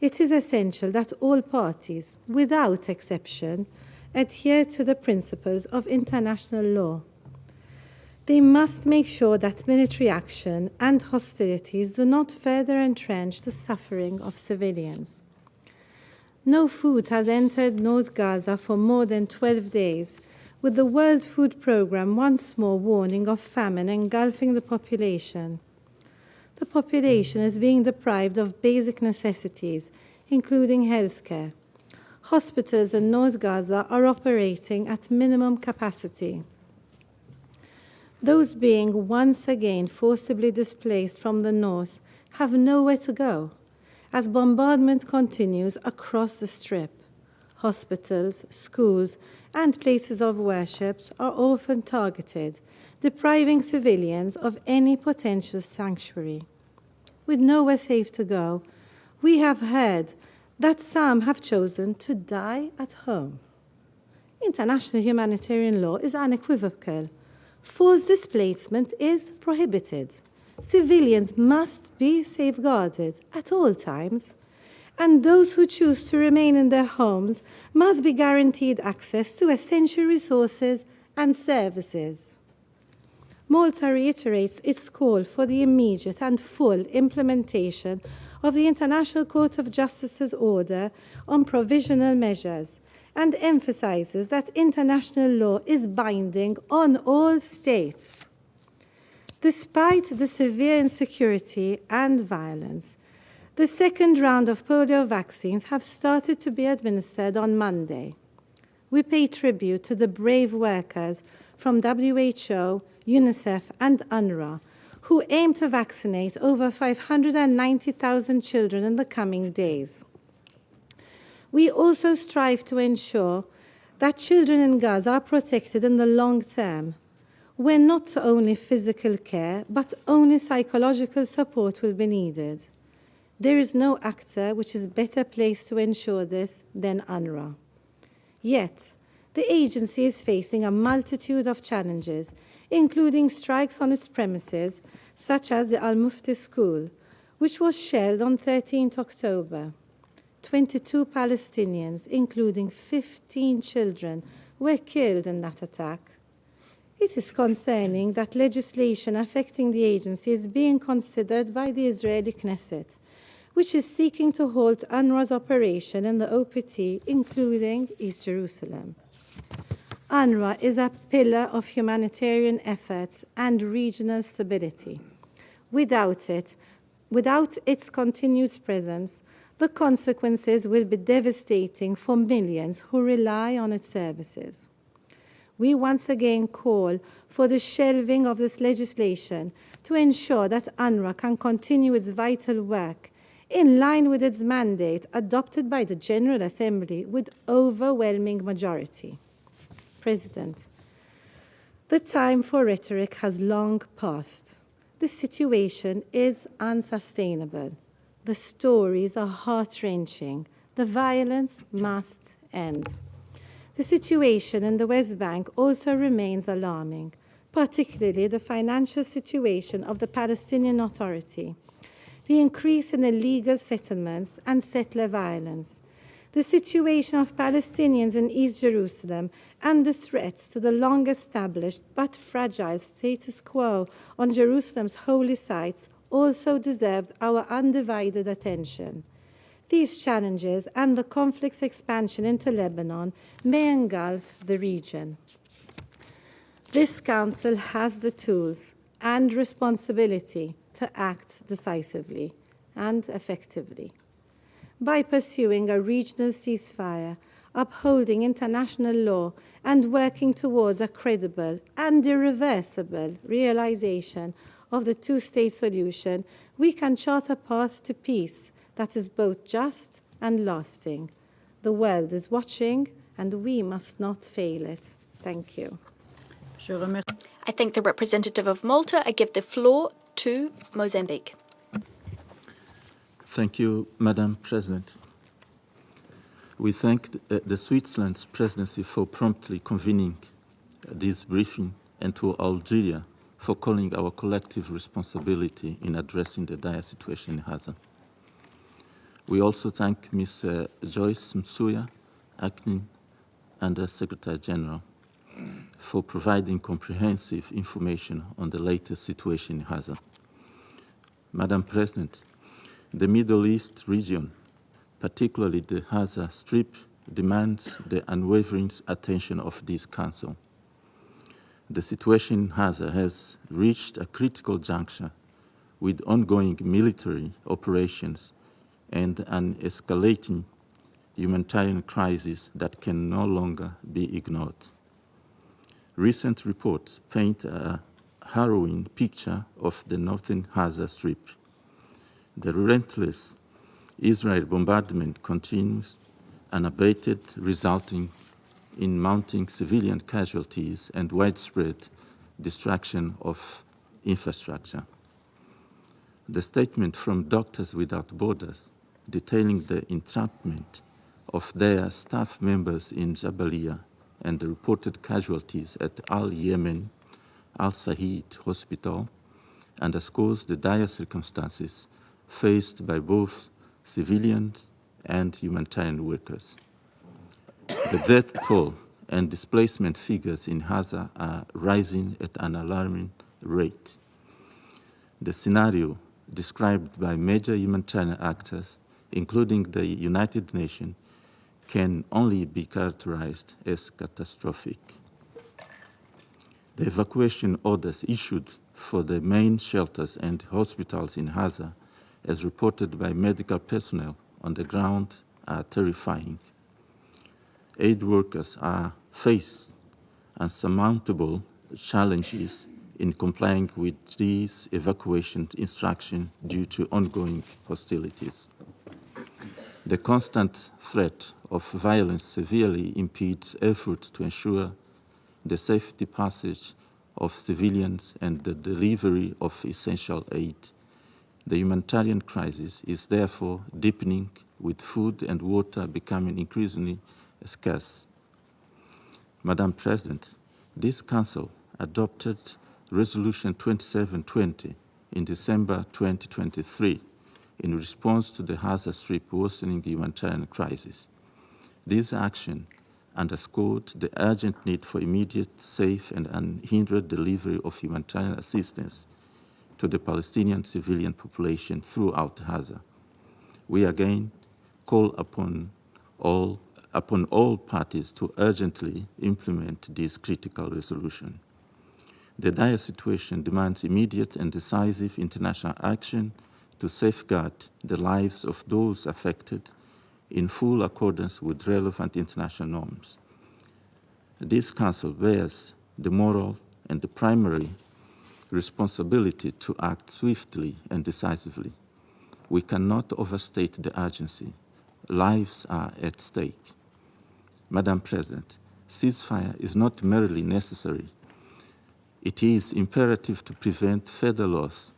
It is essential that all parties, without exception, adhere to the principles of international law. They must make sure that military action and hostilities do not further entrench the suffering of civilians. No food has entered North Gaza for more than 12 days, with the World Food Programme once more warning of famine engulfing the population. The population is being deprived of basic necessities, including healthcare. Hospitals in North Gaza are operating at minimum capacity. Those being once again forcibly displaced from the north have nowhere to go, as bombardment continues across the Strip. Hospitals, schools, and places of worship are often targeted, depriving civilians of any potential sanctuary. With nowhere safe to go, we have heard that some have chosen to die at home. International humanitarian law is unequivocal. Forced displacement is prohibited. Civilians must be safeguarded at all times, and those who choose to remain in their homes must be guaranteed access to essential resources and services. Malta reiterates its call for the immediate and full implementation of the International Court of Justice's order on provisional measures, and emphasizes that international law is binding on all states. Despite the severe insecurity and violence, the second round of polio vaccines have started to be administered on Monday. We pay tribute to the brave workers from WHO, UNICEF, and UNRWA, who aim to vaccinate over 590,000 children in the coming days. We also strive to ensure that children in Gaza are protected in the long term, where not only physical care, but only psychological support will be needed. There is no actor which is better placed to ensure this than UNRWA. Yet, the agency is facing a multitude of challenges, including strikes on its premises, such as the Al-Mufti School, which was shelled on 13th October. 22 Palestinians, including 15 children, were killed in that attack. It is concerning that legislation affecting the agency is being considered by the Israeli Knesset, which is seeking to halt UNRWA's operation in the OPT, including East Jerusalem. UNRWA is a pillar of humanitarian efforts and regional stability. Without its continued presence, the consequences will be devastating for millions who rely on its services. We once again call for the shelving of this legislation to ensure that UNRWA can continue its vital work in line with its mandate adopted by the General Assembly with overwhelming majority. President, the time for rhetoric has long passed. The situation is unsustainable. The stories are heart-wrenching. The violence must end. The situation in the West Bank also remains alarming, particularly the financial situation of the Palestinian Authority, the increase in illegal settlements and settler violence, the situation of Palestinians in East Jerusalem, and the threats to the long-established but fragile status quo on Jerusalem's holy sites also deserved our undivided attention. These challenges and the conflict's expansion into Lebanon may engulf the region. This Council has the tools and responsibility to act decisively and effectively. By pursuing a regional ceasefire, upholding international law, and working towards a credible and irreversible realization of the two-state solution, we can chart a path to peace that is both just and lasting. The world is watching, and we must not fail it. Thank you. I thank the representative of Malta. I give the floor to Mozambique. Thank you, Madam President. We thank the Switzerland's presidency for promptly convening this briefing and to Algeria for calling our collective responsibility in addressing the dire situation in Gaza. We also thank Ms. Joyce Msuya, Acting Under Secretary General, for providing comprehensive information on the latest situation in Gaza. Madam President, the Middle East region, particularly the Gaza Strip, demands the unwavering attention of this Council. The situation in Gaza has reached a critical juncture with ongoing military operations and an escalating humanitarian crisis that can no longer be ignored. Recent reports paint a harrowing picture of the northern Gaza Strip. The relentless Israel bombardment continues unabated, resulting in mounting civilian casualties and widespread destruction of infrastructure. The statement from Doctors Without Borders detailing the entrapment of their staff members in Jabalia and the reported casualties at Al-Yemen Al-Said Hospital underscores the dire circumstances faced by both civilians and humanitarian workers. The death toll and displacement figures in Gaza are rising at an alarming rate. The scenario described by major humanitarian actors, including the United Nations, can only be characterized as catastrophic. The evacuation orders issued for the main shelters and hospitals in Gaza, as reported by medical personnel on the ground, are terrifying. Aid workers are faced unsurmountable challenges in complying with these evacuation instructions due to ongoing hostilities. The constant threat of violence severely impedes efforts to ensure the safety passage of civilians and the delivery of essential aid. The humanitarian crisis is therefore deepening, with food and water becoming increasingly scarce. Madam President, this Council adopted Resolution 2720 in December 2023 in response to the Gaza Strip worsening humanitarian crisis. This action underscored the urgent need for immediate, safe, and unhindered delivery of humanitarian assistance to the Palestinian civilian population throughout Gaza. We again call upon all parties to urgently implement this critical resolution. The dire situation demands immediate and decisive international action to safeguard the lives of those affected in full accordance with relevant international norms. This Council bears the moral and the primary responsibility to act swiftly and decisively. We cannot overstate the urgency. Lives are at stake. Madam President, ceasefire is not merely necessary. It is imperative to prevent further loss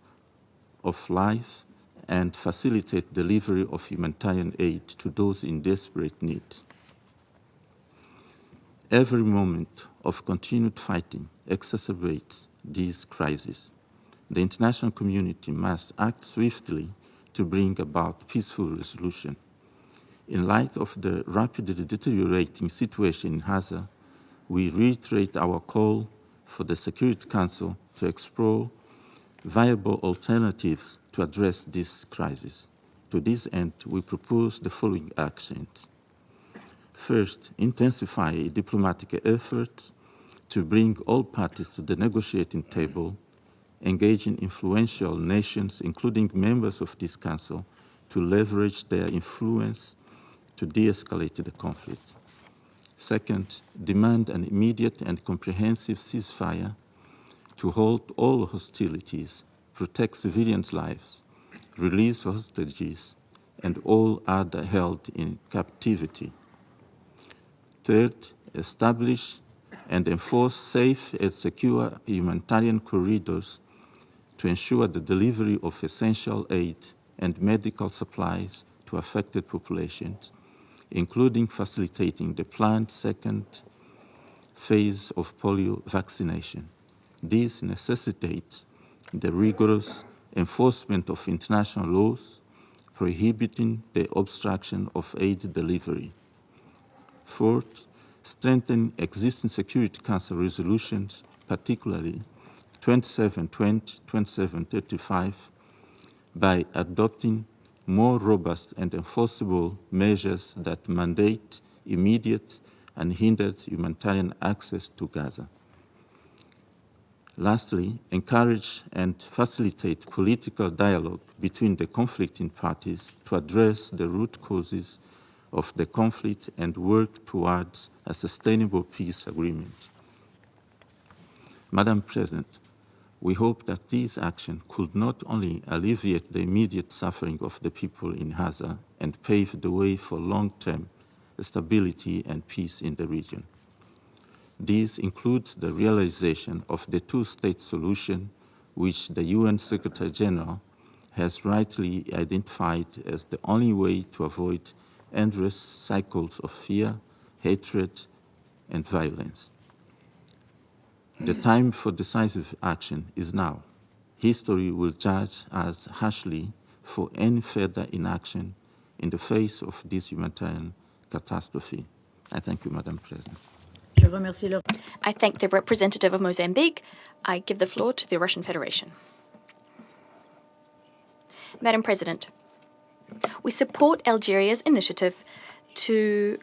of life and facilitate delivery of humanitarian aid to those in desperate need. Every moment of continued fighting exacerbates these crises. The international community must act swiftly to bring about peaceful resolution. In light of the rapidly deteriorating situation in Gaza, we reiterate our call for the Security Council to explore viable alternatives to address this crisis. To this end, we propose the following actions. First, intensify diplomatic efforts to bring all parties to the negotiating table, engaging influential nations, including members of this Council, to leverage their influence to de-escalate the conflict. Second, demand an immediate and comprehensive ceasefire to halt all hostilities, protect civilians' lives, release hostages, and all other held in captivity. Third, establish and enforce safe and secure humanitarian corridors to ensure the delivery of essential aid and medical supplies to affected populations, including facilitating the planned second phase of polio vaccination. This necessitates the rigorous enforcement of international laws prohibiting the obstruction of aid delivery. Fourth, strengthen existing Security Council resolutions, particularly 2720, 2735, by adopting more robust and enforceable measures that mandate immediate and hindered humanitarian access to Gaza. Lastly, encourage and facilitate political dialogue between the conflicting parties to address the root causes of the conflict and work towards a sustainable peace agreement. Madam President, we hope that these actions could not only alleviate the immediate suffering of the people in Gaza and pave the way for long-term stability and peace in the region. This includes the realization of the two-state solution, which the UN Secretary General has rightly identified as the only way to avoid endless cycles of fear, hatred, and violence. The time for decisive action is now. History will judge us harshly for any further inaction in the face of this humanitarian catastrophe. I thank you, Madam President. I thank the representative of Mozambique. I give the floor to the Russian Federation. Madam President, we support Algeria's initiative to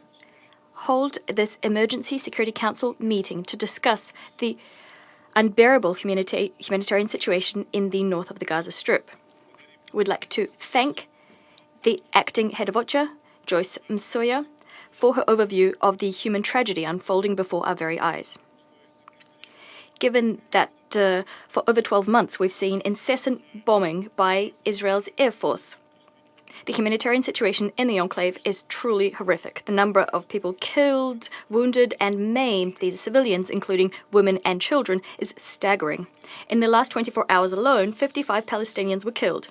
hold this Emergency Security Council meeting to discuss the unbearable humanitarian situation in the north of the Gaza Strip. We'd like to thank the acting head of OCHA, Joyce Msuya, for her overview of the human tragedy unfolding before our very eyes. Given that for over 12 months we've seen incessant bombing by Israel's Air Force, the humanitarian situation in the enclave is truly horrific. The number of people killed, wounded, and maimed, these civilians, including women and children, is staggering. In the last 24 hours alone, 55 Palestinians were killed.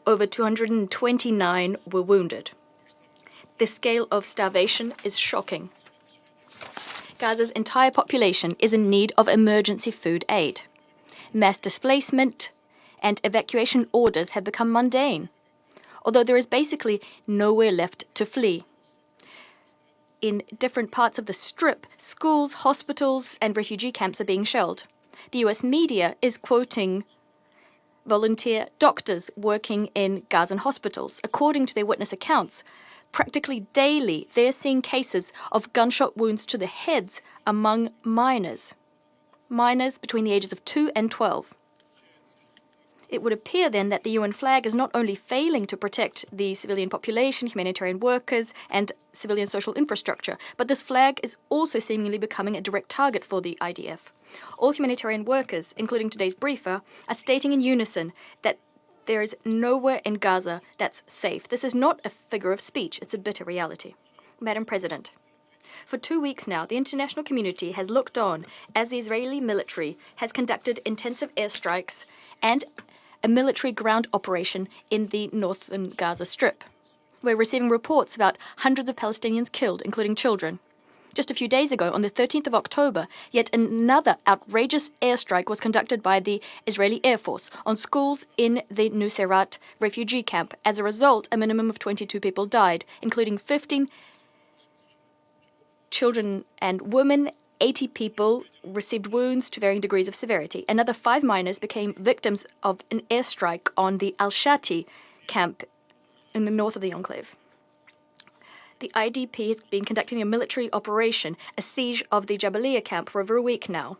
Over 229 were wounded. The scale of starvation is shocking. Gaza's entire population is in need of emergency food aid. Mass displacement and evacuation orders have become mundane, although there is basically nowhere left to flee. In different parts of the Strip, schools, hospitals, and refugee camps are being shelled. The US media is quoting volunteer doctors working in Gazan hospitals. According to their witness accounts, practically daily they are seeing cases of gunshot wounds to the heads among minors between the ages of 2 and 12. It would appear then that the UN flag is not only failing to protect the civilian population, humanitarian workers, and civilian social infrastructure, but this flag is also seemingly becoming a direct target for the IDF. All humanitarian workers, including today's briefer, are stating in unison that there is nowhere in Gaza that's safe. This is not a figure of speech, it's a bitter reality. Madam President, for 2 weeks now, the international community has looked on as the Israeli military has conducted intensive airstrikes and a military ground operation in the northern Gaza Strip. We're receiving reports about hundreds of Palestinians killed, including children. Just a few days ago, on the 13th of October, yet another outrageous airstrike was conducted by the Israeli Air Force on schools in the Nuseirat refugee camp. As a result, a minimum of 22 people died, including 15 children and women. 80 people received wounds to varying degrees of severity. Another 5 minors became victims of an airstrike on the Al-Shati camp in the north of the enclave. The IDP has been conducting a military operation, a siege of the Jabalia camp, for over a week now.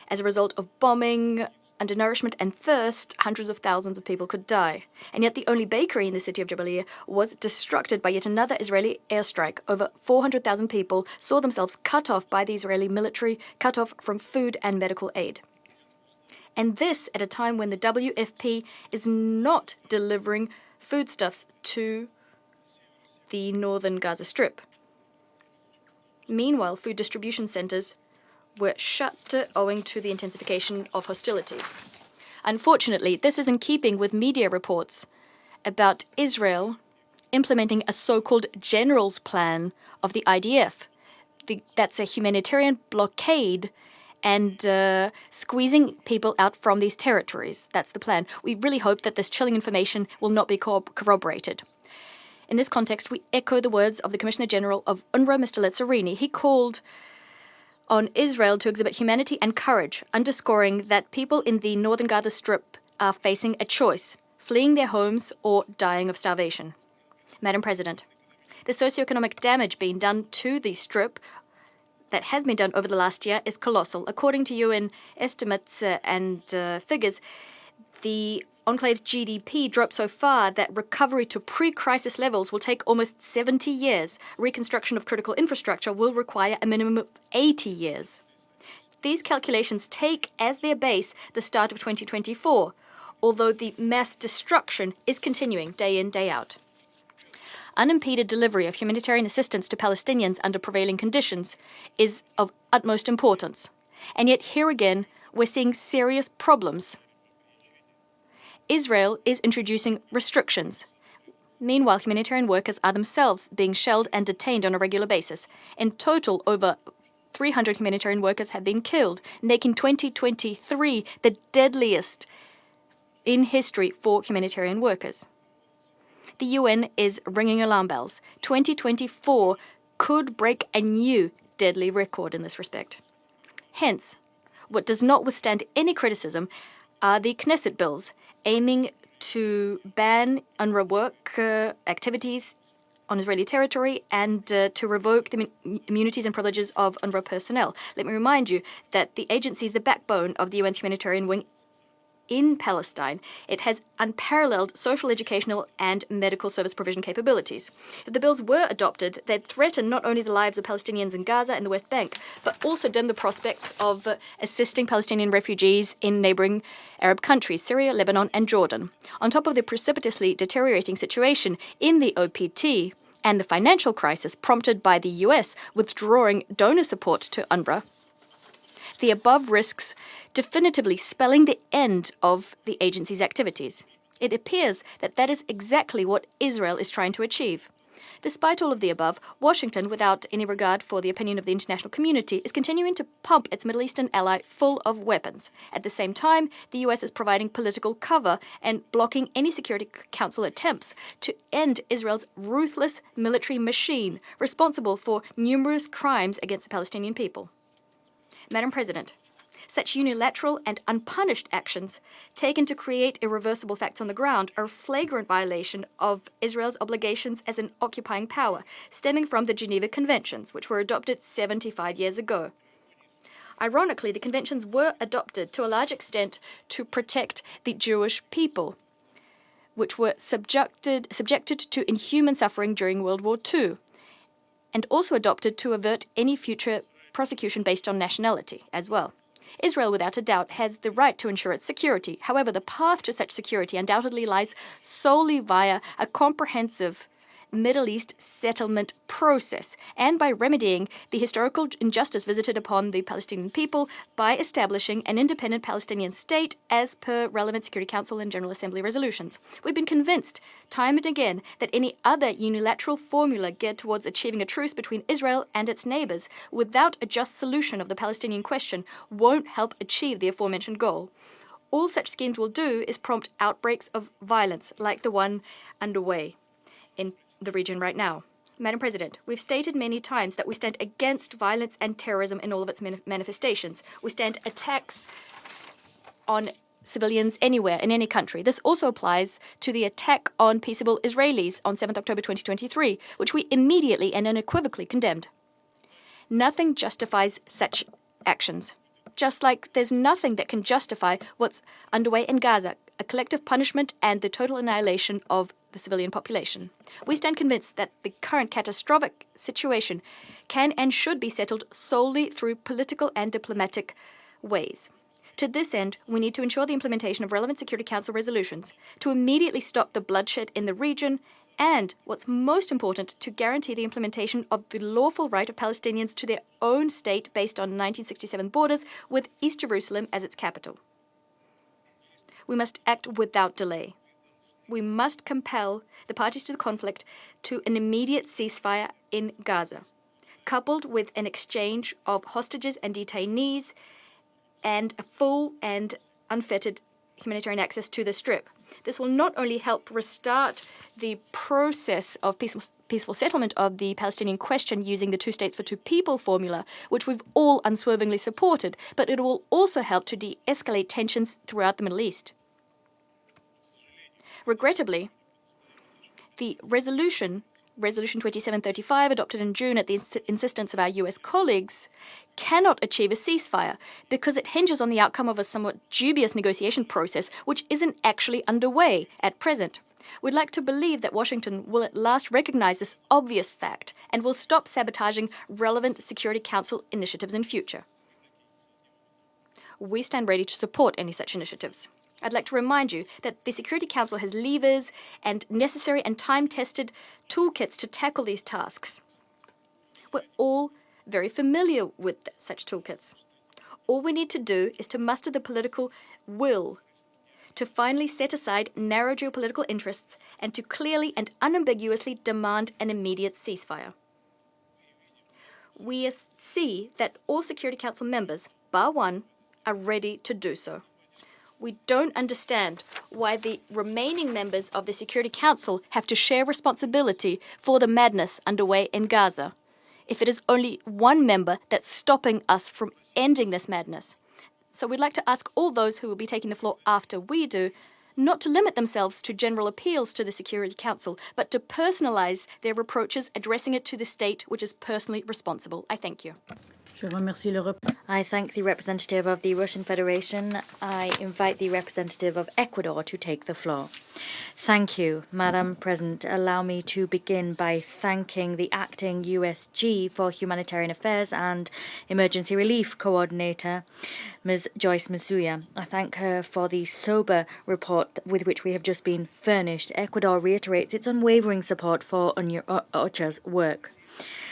As a result of bombing, undernourishment and thirst, hundreds of thousands of people could die. And yet the only bakery in the city of Jabalia was destructed by yet another Israeli airstrike. Over 400,000 people saw themselves cut off by the Israeli military, cut off from food and medical aid. And this at a time when the WFP is not delivering foodstuffs to the northern Gaza Strip. Meanwhile, food distribution centers were shut owing to the intensification of hostilities. Unfortunately, this is in keeping with media reports about Israel implementing a so-called general's plan of the IDF. That's a humanitarian blockade and squeezing people out from these territories. That's the plan. We really hope that this chilling information will not be corroborated. In this context, we echo the words of the Commissioner General of UNRWA, Mr. Letzerini. He called on Israel to exhibit humanity and courage, underscoring that people in the northern Gaza Strip are facing a choice, fleeing their homes or dying of starvation. Madam President, the socioeconomic damage being done to the Strip that has been done over the last year is colossal. According to UN estimates and figures, the enclave's GDP dropped so far that recovery to pre-crisis levels will take almost 70 years. Reconstruction of critical infrastructure will require a minimum of 80 years. These calculations take as their base the start of 2024, although the mass destruction is continuing day in, day out. Unimpeded delivery of humanitarian assistance to Palestinians under prevailing conditions is of utmost importance. And yet here again, we're seeing serious problems. Israel is introducing restrictions. Meanwhile, humanitarian workers are themselves being shelled and detained on a regular basis. In total, over 300 humanitarian workers have been killed, making 2023 the deadliest in history for humanitarian workers. The UN is ringing alarm bells. 2024 could break a new deadly record in this respect. Hence, what does not withstand any criticism are the Knesset bills aiming to ban UNRWA work activities on Israeli territory and to revoke the immunities and privileges of UNRWA personnel. Let me remind you that the agency is the backbone of the UN's humanitarian wing in Palestine. It has unparalleled social, educational, and medical service provision capabilities. If the bills were adopted, they'd threaten not only the lives of Palestinians in Gaza and the West Bank, but also dim the prospects of assisting Palestinian refugees in neighboring Arab countries, Syria, Lebanon, and Jordan. On top of the precipitously deteriorating situation in the OPT and the financial crisis prompted by the US withdrawing donor support to UNRWA, the above risks definitively spelling the end of the agency's activities. It appears that that is exactly what Israel is trying to achieve. Despite all of the above, Washington, without any regard for the opinion of the international community, is continuing to pump its Middle Eastern ally full of weapons. At the same time, the US is providing political cover and blocking any Security Council attempts to end Israel's ruthless military machine responsible for numerous crimes against the Palestinian people. Madam President, such unilateral and unpunished actions taken to create irreversible facts on the ground are a flagrant violation of Israel's obligations as an occupying power, stemming from the Geneva Conventions, which were adopted 75 years ago. Ironically, the conventions were adopted to a large extent to protect the Jewish people, which were subjected to inhuman suffering during World War II, and also adopted to avert any future prosecution based on nationality as well. Israel, without a doubt, has the right to ensure its security. However, the path to such security undoubtedly lies solely via a comprehensive Middle East settlement process and by remedying the historical injustice visited upon the Palestinian people by establishing an independent Palestinian state as per relevant Security Council and General Assembly resolutions. We've been convinced time and again that any other unilateral formula geared towards achieving a truce between Israel and its neighbors without a just solution of the Palestinian question won't help achieve the aforementioned goal. All such schemes will do is prompt outbreaks of violence like the one underway in the region right now. Madam President, we've stated many times that we stand against violence and terrorism in all of its manifestations. We stand attacks on civilians anywhere, in any country. This also applies to the attack on peaceable Israelis on 7th October 2023, which we immediately and unequivocally condemned. Nothing justifies such actions. Just like there's nothing that can justify what's underway in Gaza, a collective punishment and the total annihilation of the civilian population. We stand convinced that the current catastrophic situation can and should be settled solely through political and diplomatic ways. To this end, we need to ensure the implementation of relevant Security Council resolutions, to immediately stop the bloodshed in the region, and, what's most important, to guarantee the implementation of the lawful right of Palestinians to their own state based on 1967 borders with East Jerusalem as its capital. We must act without delay. We must compel the parties to the conflict to an immediate ceasefire in Gaza, coupled with an exchange of hostages and detainees and a full and unfettered humanitarian access to the Strip. This will not only help restart the process of peaceful settlement of the Palestinian question using the two states for two people formula, which we've all unswervingly supported, but it will also help to de-escalate tensions throughout the Middle East. Regrettably, the Resolution 2735, adopted in June at the insistence of our US colleagues, cannot achieve a ceasefire because it hinges on the outcome of a somewhat dubious negotiation process which isn't actually underway at present. We'd like to believe that Washington will at last recognize this obvious fact and will stop sabotaging relevant Security Council initiatives in future. We stand ready to support any such initiatives. I'd like to remind you that the Security Council has levers and necessary and time-tested toolkits to tackle these tasks. We're all very familiar with such toolkits. All we need to do is to muster the political will to finally set aside narrow geopolitical interests and to clearly and unambiguously demand an immediate ceasefire. We see that all Security Council members, bar one, are ready to do so. We don't understand why the remaining members of the Security Council have to share responsibility for the madness underway in Gaza, if it is only one member that's stopping us from ending this madness. So we'd like to ask all those who will be taking the floor after we do, not to limit themselves to general appeals to the Security Council, but to personalize their reproaches, addressing it to the state which is personally responsible. I thank you. I thank the representative of the Russian Federation. I invite the representative of Ecuador to take the floor. Thank you, Madam President. Allow me to begin by thanking the acting USG for Humanitarian Affairs and Emergency Relief Coordinator, Ms. Joyce Masuya. I thank her for the sober report with which we have just been furnished. Ecuador reiterates its unwavering support for OCHA's work.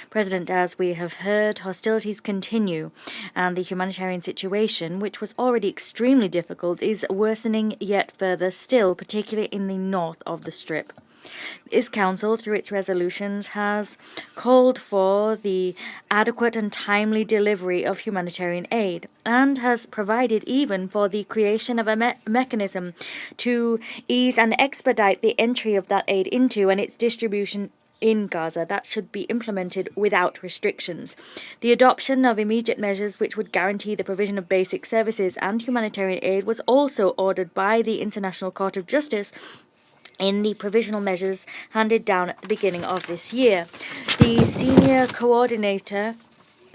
President, as we have heard, hostilities continue, and the humanitarian situation, which was already extremely difficult, is worsening yet further still, particularly in the north of the Strip. This Council, through its resolutions, has called for the adequate and timely delivery of humanitarian aid, and has provided even for the creation of a mechanism to ease and expedite the entry of that aid into and its distribution in Gaza that should be implemented without restrictions. The adoption of immediate measures which would guarantee the provision of basic services and humanitarian aid was also ordered by the International Court of Justice in the provisional measures handed down at the beginning of this year.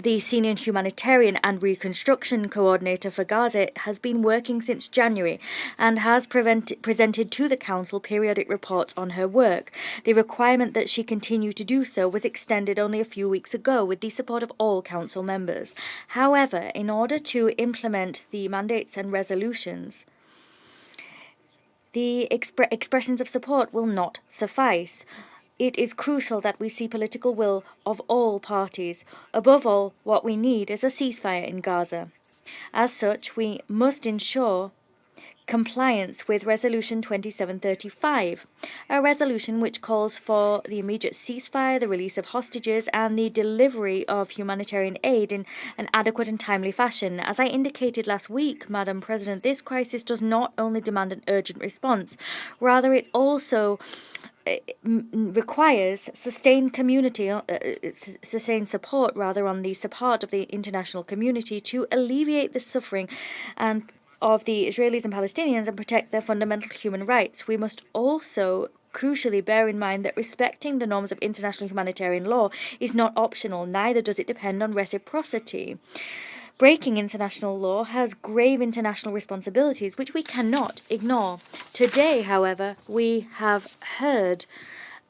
The senior humanitarian and reconstruction coordinator for Gaza has been working since January and has presented to the Council periodic reports on her work. The requirement that she continue to do so was extended only a few weeks ago with the support of all Council members. However, in order to implement the mandates and resolutions, the expressions of support will not suffice. it is crucial that we see political will of all parties. Above all, what we need is a ceasefire in Gaza. As such, we must ensure compliance with Resolution 2735, a resolution which calls for the immediate ceasefire, the release of hostages, and the delivery of humanitarian aid in an adequate and timely fashion. As I indicated last week, Madam President, this crisis does not only demand an urgent response, rather it also requires sustained sustained support on the support of the international community to alleviate the suffering and of the Israelis and Palestinians and protect their fundamental human rights. We must also crucially bear in mind that respecting the norms of international humanitarian law is not optional, neither does it depend on reciprocity. Breaking international law has grave international responsibilities which we cannot ignore. Today, however, we have heard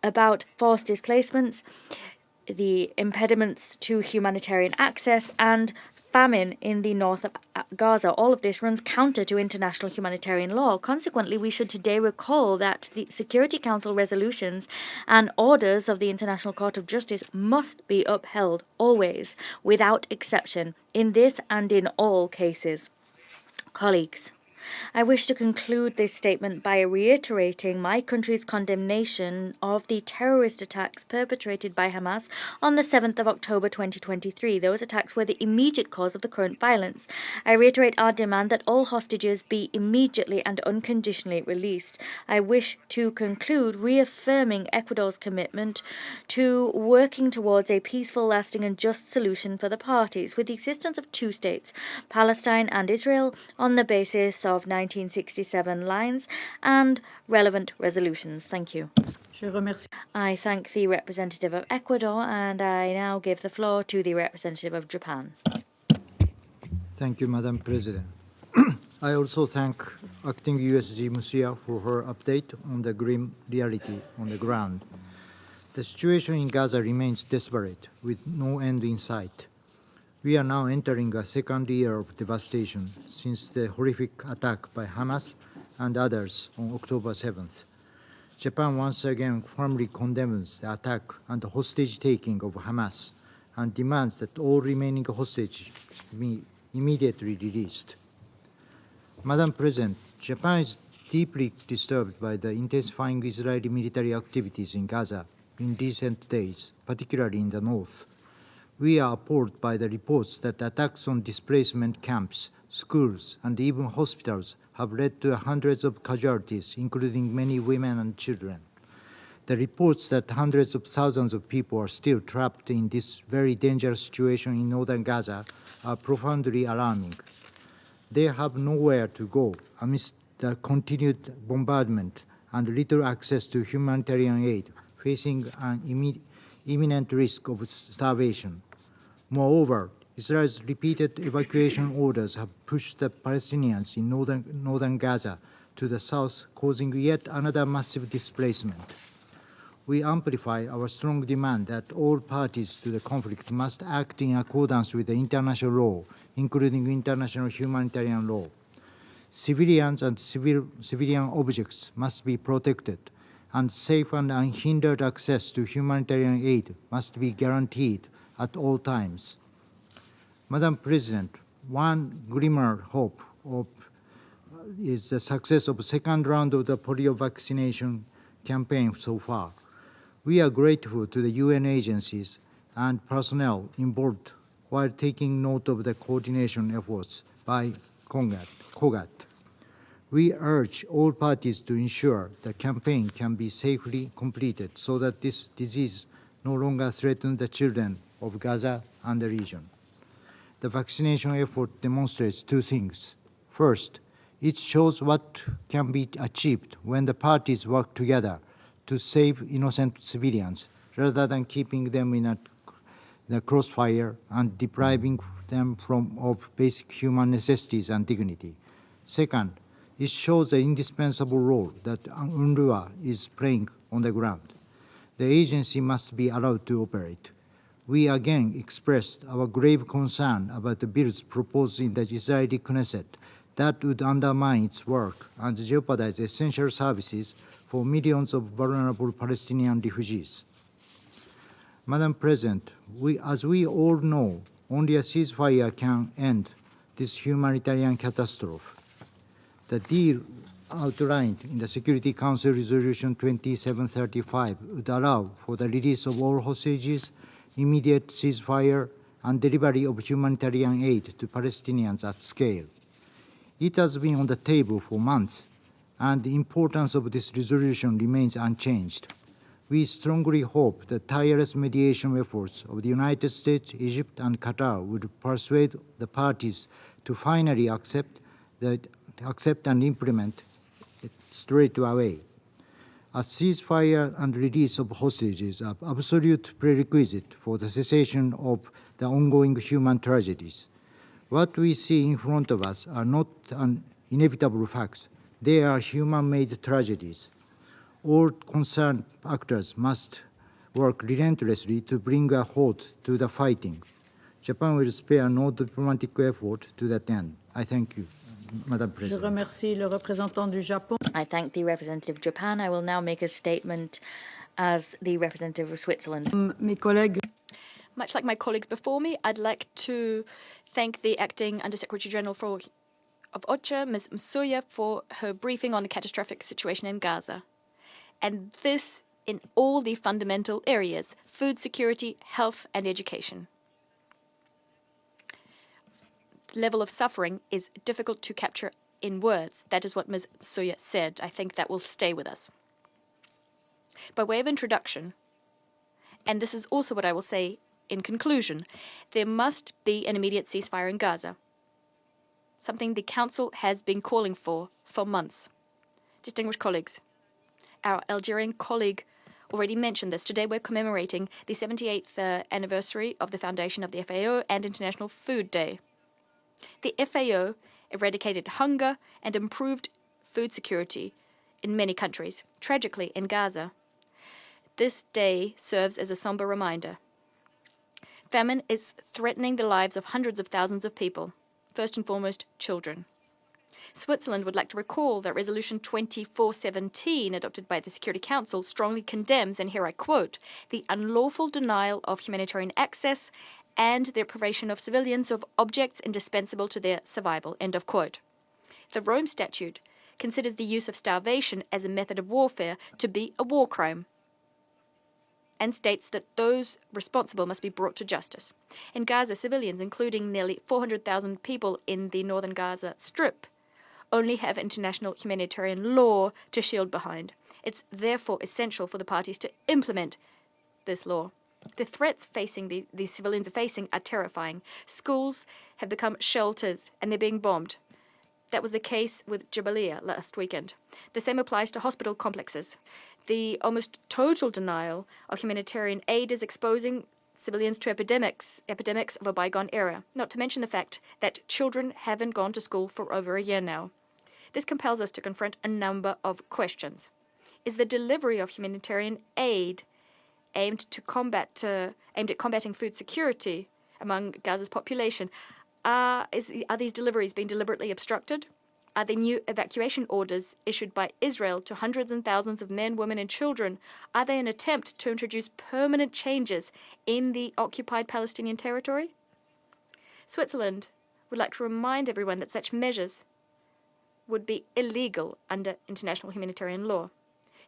about forced displacements, the impediments to humanitarian access, and famine in the north of Gaza. All of this runs counter to international humanitarian law. Consequently, we should today recall that the Security Council resolutions and orders of the International Court of Justice must be upheld, always, without exception, in this and in all cases. Colleagues, I wish to conclude this statement by reiterating my country's condemnation of the terrorist attacks perpetrated by Hamas on the 7th of October 2023. Those attacks were the immediate cause of the current violence. I reiterate our demand that all hostages be immediately and unconditionally released. I wish to conclude reaffirming Ecuador's commitment to working towards a peaceful, lasting and just solution for the parties, with the existence of two states, Palestine and Israel, on the basis of 1967 lines and relevant resolutions. Thank you. I thank the representative of Ecuador, and I now give the floor to the representative of Japan. Thank you, Madam President. I also thank Acting USG Musia for her update on the grim reality on the ground. The situation in Gaza remains desperate, with no end in sight. We are now entering a second year of devastation since the horrific attack by Hamas and others on October 7th. Japan once again firmly condemns the attack and the hostage-taking of Hamas and demands that all remaining hostages be immediately released. Madam President, Japan is deeply disturbed by the intensifying Israeli military activities in Gaza in recent days, particularly in the north. We are appalled by the reports that attacks on displacement camps, schools, and even hospitals have led to hundreds of casualties, including many women and children. The reports that hundreds of thousands of people are still trapped in this very dangerous situation in northern Gaza are profoundly alarming. They have nowhere to go amidst the continued bombardment and little access to humanitarian aid, facing an imminent risk of starvation. Moreover, Israel's repeated evacuation orders have pushed the Palestinians in northern Gaza to the south, causing yet another massive displacement. We amplify our strong demand that all parties to the conflict must act in accordance with the international law, including international humanitarian law. Civilians and civilian objects must be protected, and safe and unhindered access to humanitarian aid must be guaranteed at all times. Madam President, one glimmer hope is the success of the second round of the polio vaccination campaign so far. We are grateful to the UN agencies and personnel involved while taking note of the coordination efforts by COGAT. We urge all parties to ensure the campaign can be safely completed so that this disease no longer threatens the children of Gaza and the region. The vaccination effort demonstrates two things. First, it shows what can be achieved when the parties work together to save innocent civilians rather than keeping them in the crossfire and depriving them of basic human necessities and dignity. Second, it shows the indispensable role that UNRWA is playing on the ground. The agency must be allowed to operate. We again expressed our grave concern about the bills proposed in the Israeli Knesset that would undermine its work and jeopardize essential services for millions of vulnerable Palestinian refugees. Madam President, as we all know, only a ceasefire can end this humanitarian catastrophe. The deal outlined in the Security Council Resolution 2735 would allow for the release of all hostages, immediate ceasefire, and delivery of humanitarian aid to Palestinians at scale. It has been on the table for months, and the importance of this resolution remains unchanged. We strongly hope the tireless mediation efforts of the United States, Egypt, and Qatar would persuade the parties to finally accept and implement it straight away. A ceasefire and release of hostages are absolute prerequisite for the cessation of the ongoing human tragedies. What we see in front of us are not inevitable facts. They are human-made tragedies. All concerned actors must work relentlessly to bring a halt to the fighting. Japan will spare no diplomatic effort to that end. I thank you, Madam Je President. remercie le représentant du Japon. I thank the representative of Japan. I will now make a statement as the representative of Switzerland. Mes collègues. Much like my colleagues before me, I'd like to thank the Acting Undersecretary General of OCHA, Ms. Msuya, for her briefing on the catastrophic situation in Gaza. And this in all the fundamental areas: food security, health, and education. The level of suffering is difficult to capture in words. That is what Ms. Msuya said. I think that will stay with us. By way of introduction, and this is also what I will say in conclusion, there must be an immediate ceasefire in Gaza, something the Council has been calling for months. Distinguished colleagues, our Algerian colleague already mentioned this. Today we're commemorating the 78th anniversary of the foundation of the FAO and International Food Day. The FAO eradicated hunger and improved food security in many countries. Tragically, in Gaza, this day serves as a somber reminder. Famine is threatening the lives of hundreds of thousands of people, first and foremost children. Switzerland would like to recall that Resolution 2417, adopted by the Security Council, strongly condemns, and here I quote, the unlawful denial of humanitarian access and the deprivation of civilians of objects indispensable to their survival, end of quote. The Rome Statute considers the use of starvation as a method of warfare to be a war crime, and states that those responsible must be brought to justice. In Gaza, civilians, including nearly 400,000 people in the northern Gaza Strip, only have international humanitarian law to shield behind. It's therefore essential for the parties to implement this law. The threats these civilians are facing are terrifying. Schools have become shelters and they're being bombed. That was the case with Jabalia last weekend. The same applies to hospital complexes. The almost total denial of humanitarian aid is exposing civilians to epidemics of a bygone era, not to mention the fact that children haven't gone to school for over a year now. This compels us to confront a number of questions. Is the delivery of humanitarian aid aimed at combating food security among Gaza's population? Are these deliveries being deliberately obstructed? Are the new evacuation orders issued by Israel to hundreds and thousands of men, women, and children, are they an attempt to introduce permanent changes in the occupied Palestinian territory? Switzerland would like to remind everyone that such measures would be illegal under international humanitarian law.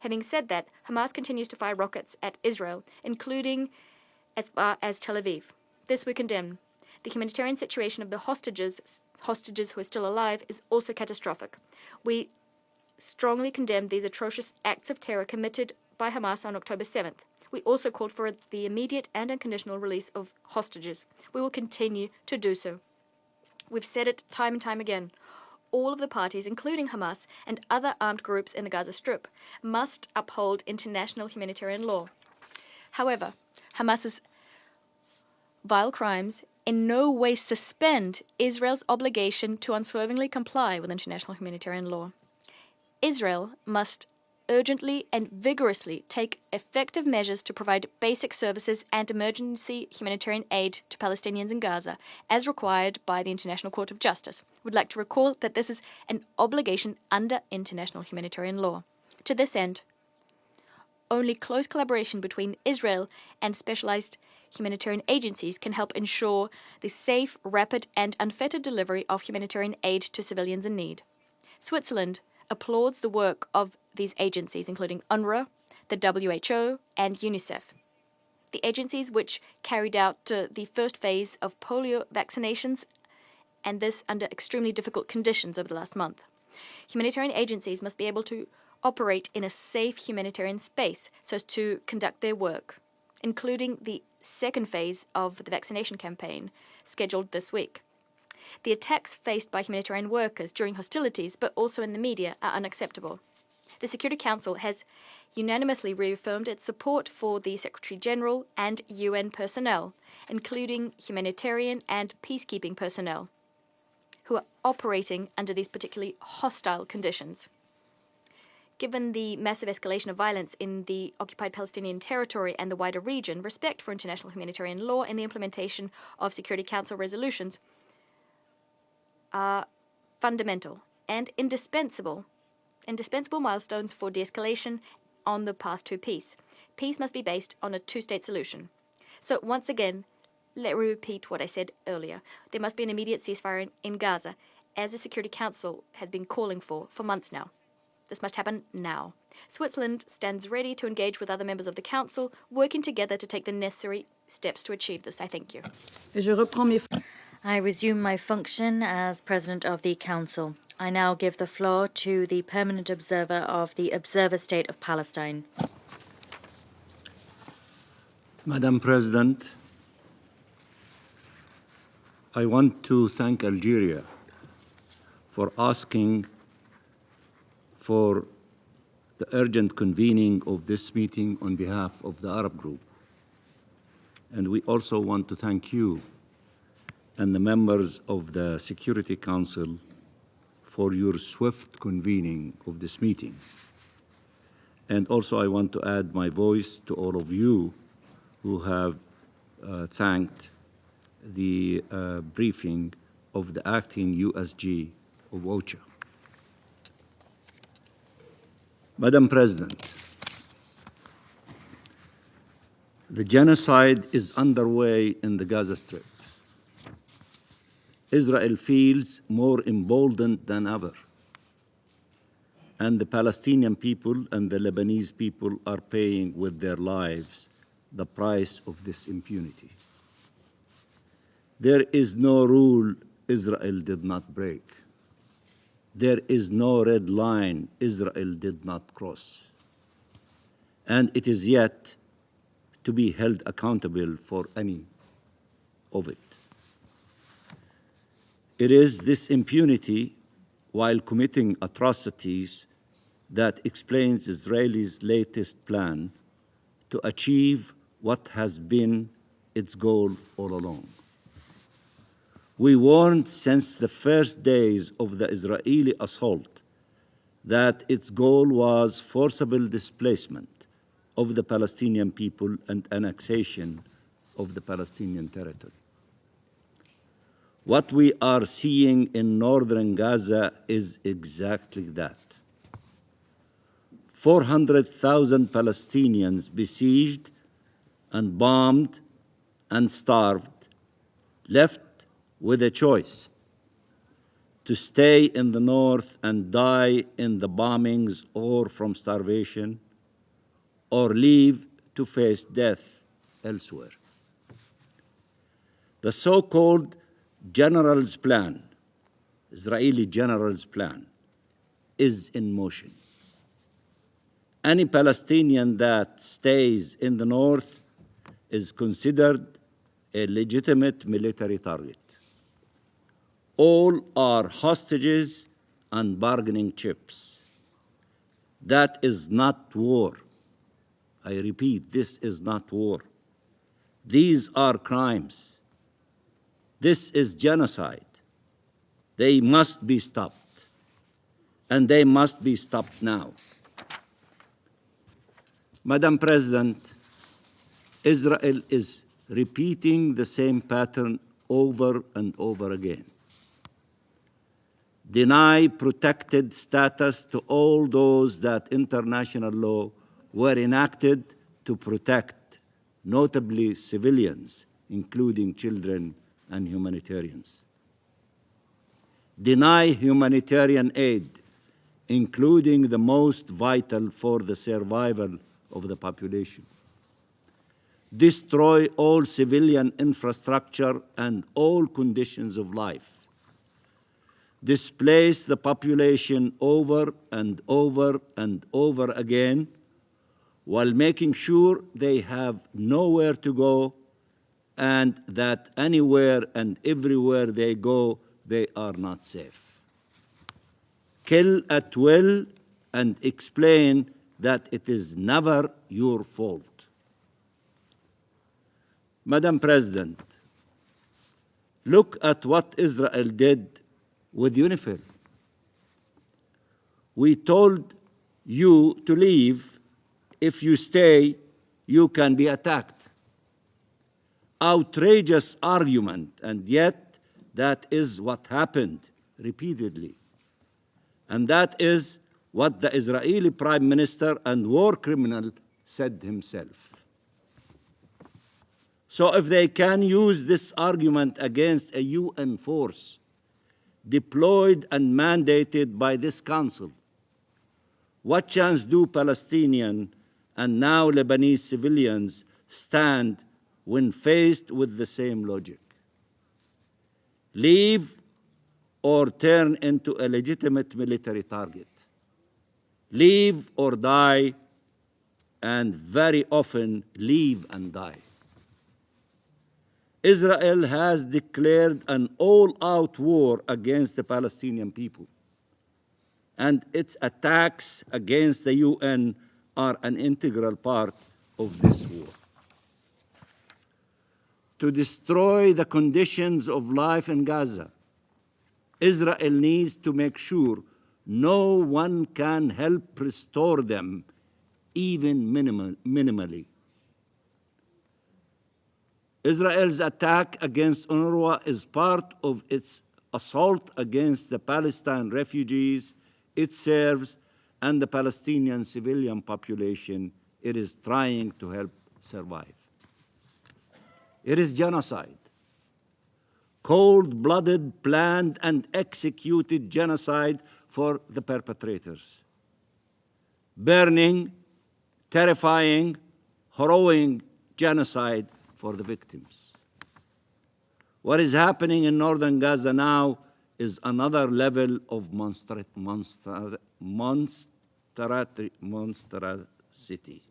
Having said that, Hamas continues to fire rockets at Israel, including as far as Tel Aviv. This we condemn. The humanitarian situation of the hostages who are still alive is also catastrophic. We strongly condemn these atrocious acts of terror committed by Hamas on October 7th. We also called for the immediate and unconditional release of hostages. We will continue to do so. We've said it time and time again. All of the parties, including Hamas and other armed groups in the Gaza Strip, must uphold international humanitarian law. However, Hamas's vile crimes in no way suspend Israel's obligation to unswervingly comply with international humanitarian law. Israel must urgently and vigorously take effective measures to provide basic services and emergency humanitarian aid to Palestinians in Gaza, as required by the International Court of Justice. Would like to recall that this is an obligation under international humanitarian law. To this end, only close collaboration between Israel and specialized humanitarian agencies can help ensure the safe, rapid, and unfettered delivery of humanitarian aid to civilians in need. Switzerland applauds the work of these agencies, including UNRWA, the WHO, and UNICEF. The agencies which carried out the first phase of polio vaccinations, and this under extremely difficult conditions over the last month. Humanitarian agencies must be able to operate in a safe humanitarian space so as to conduct their work, including the second phase of the vaccination campaign scheduled this week. The attacks faced by humanitarian workers during hostilities, but also in the media, are unacceptable. The Security Council has unanimously reaffirmed its support for the Secretary General and UN personnel, including humanitarian and peacekeeping personnel, who are operating under these particularly hostile conditions. Given the massive escalation of violence in the occupied Palestinian territory and the wider region, respect for international humanitarian law and the implementation of Security Council resolutions are fundamental and indispensable milestones for de-escalation on the path to peace. Peace must be based on a two-state solution. So once again, let me repeat what I said earlier. There must be an immediate ceasefire in Gaza, as the Security Council has been calling for months now. This must happen now. Switzerland stands ready to engage with other members of the Council, working together to take the necessary steps to achieve this. I thank you. I resume my function as President of the Council. I now give the floor to the Permanent Observer of the Observer State of Palestine. Madam President, I want to thank Algeria for asking for the urgent convening of this meeting on behalf of the Arab group. And we also want to thank you and the members of the Security Council for your swift convening of this meeting. And also I want to add my voice to all of you who have thanked the briefing of the acting USG of OCHA. Madam President, the genocide is underway in the Gaza Strip. Israel feels more emboldened than ever, and the Palestinian people and the Lebanese people are paying with their lives the price of this impunity. There is no rule Israel did not break. There is no red line Israel did not cross. And it is yet to be held accountable for any of it. It is this impunity, while committing atrocities, that explains Israel's latest plan to achieve what has been its goal all along. We warned since the first days of the Israeli assault that its goal was forcible displacement of the Palestinian people and annexation of the Palestinian territory. What we are seeing in northern Gaza is exactly that. 400,000 Palestinians besieged and bombed and starved, left with a choice: to stay in the north and die in the bombings or from starvation, or leave to face death elsewhere. The so-called general's plan, Israeli general's plan, is in motion. Any Palestinian that stays in the north is considered a legitimate military target. All are hostages and bargaining chips. That is not war. I repeat, this is not war. These are crimes. This is genocide. They must be stopped, and they must be stopped now. Madam President, Israel is repeating the same pattern over and over again. Deny protected status to all those that international law were enacted to protect, notably civilians, including children and humanitarians. Deny humanitarian aid, including the most vital for the survival of the population. Destroy all civilian infrastructure and all conditions of life. Displace the population over and over and over again, while making sure they have nowhere to go and that anywhere and everywhere they go, they are not safe. Kill at will and explain that it is never your fault. Madam President, look at what Israel did with UNIFIL. We told you to leave. If you stay, you can be attacked. Outrageous argument, and yet that is what happened repeatedly. And that is what the Israeli Prime Minister and war criminal said himself. So if they can use this argument against a UN force deployed and mandated by this council, what chance do Palestinian and now Lebanese civilians stand when faced with the same logic? Leave or turn into a legitimate military target. Leave or die, and very often leave and die. Israel has declared an all-out war against the Palestinian people, and its attacks against the UN are an integral part of this war. To destroy the conditions of life in Gaza, Israel needs to make sure no one can help restore them, even minimally. Israel's attack against UNRWA is part of its assault against the Palestinian refugees it serves and the Palestinian civilian population it is trying to help survive. It is genocide. Cold-blooded, planned, and executed genocide for the perpetrators. Burning, terrifying, harrowing genocide for the victims. What is happening in northern Gaza now is another level of monstrosity.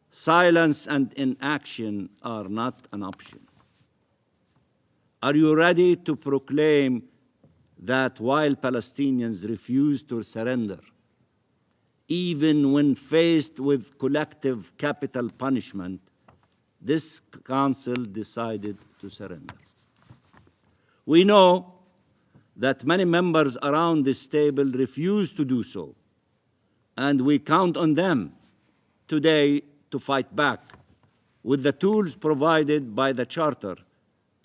Silence and inaction are not an option. Are you ready to proclaim that while Palestinians refuse to surrender, even when faced with collective capital punishment, this council decided to surrender? We know that many members around this table refuse to do so, and we count on them today to fight back with the tools provided by the Charter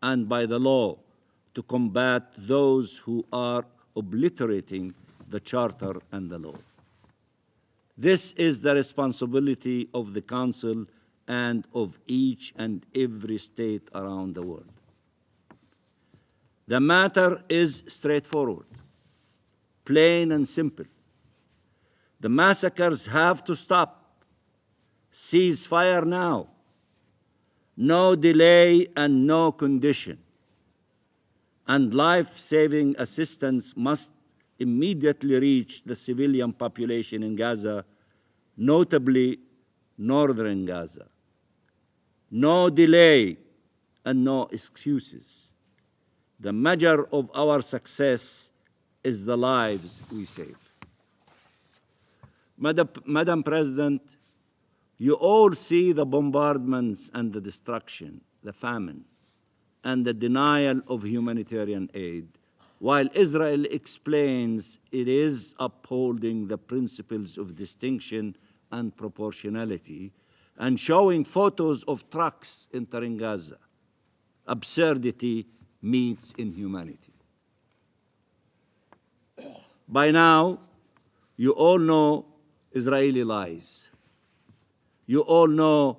and by the law to combat those who are obliterating the Charter and the law. This is the responsibility of the Council and of each and every state around the world. The matter is straightforward, plain and simple. The massacres have to stop. Cease fire now. No delay and no condition. And life-saving assistance must immediately reach the civilian population in Gaza, notably northern Gaza. No delay and no excuses. The measure of our success is the lives we save. Madam President, you all see the bombardments and the destruction, the famine, and the denial of humanitarian aid, while Israel explains it is upholding the principles of distinction and proportionality, and showing photos of trucks entering Gaza. Absurdity meets inhumanity. By now, you all know Israeli lies. You all know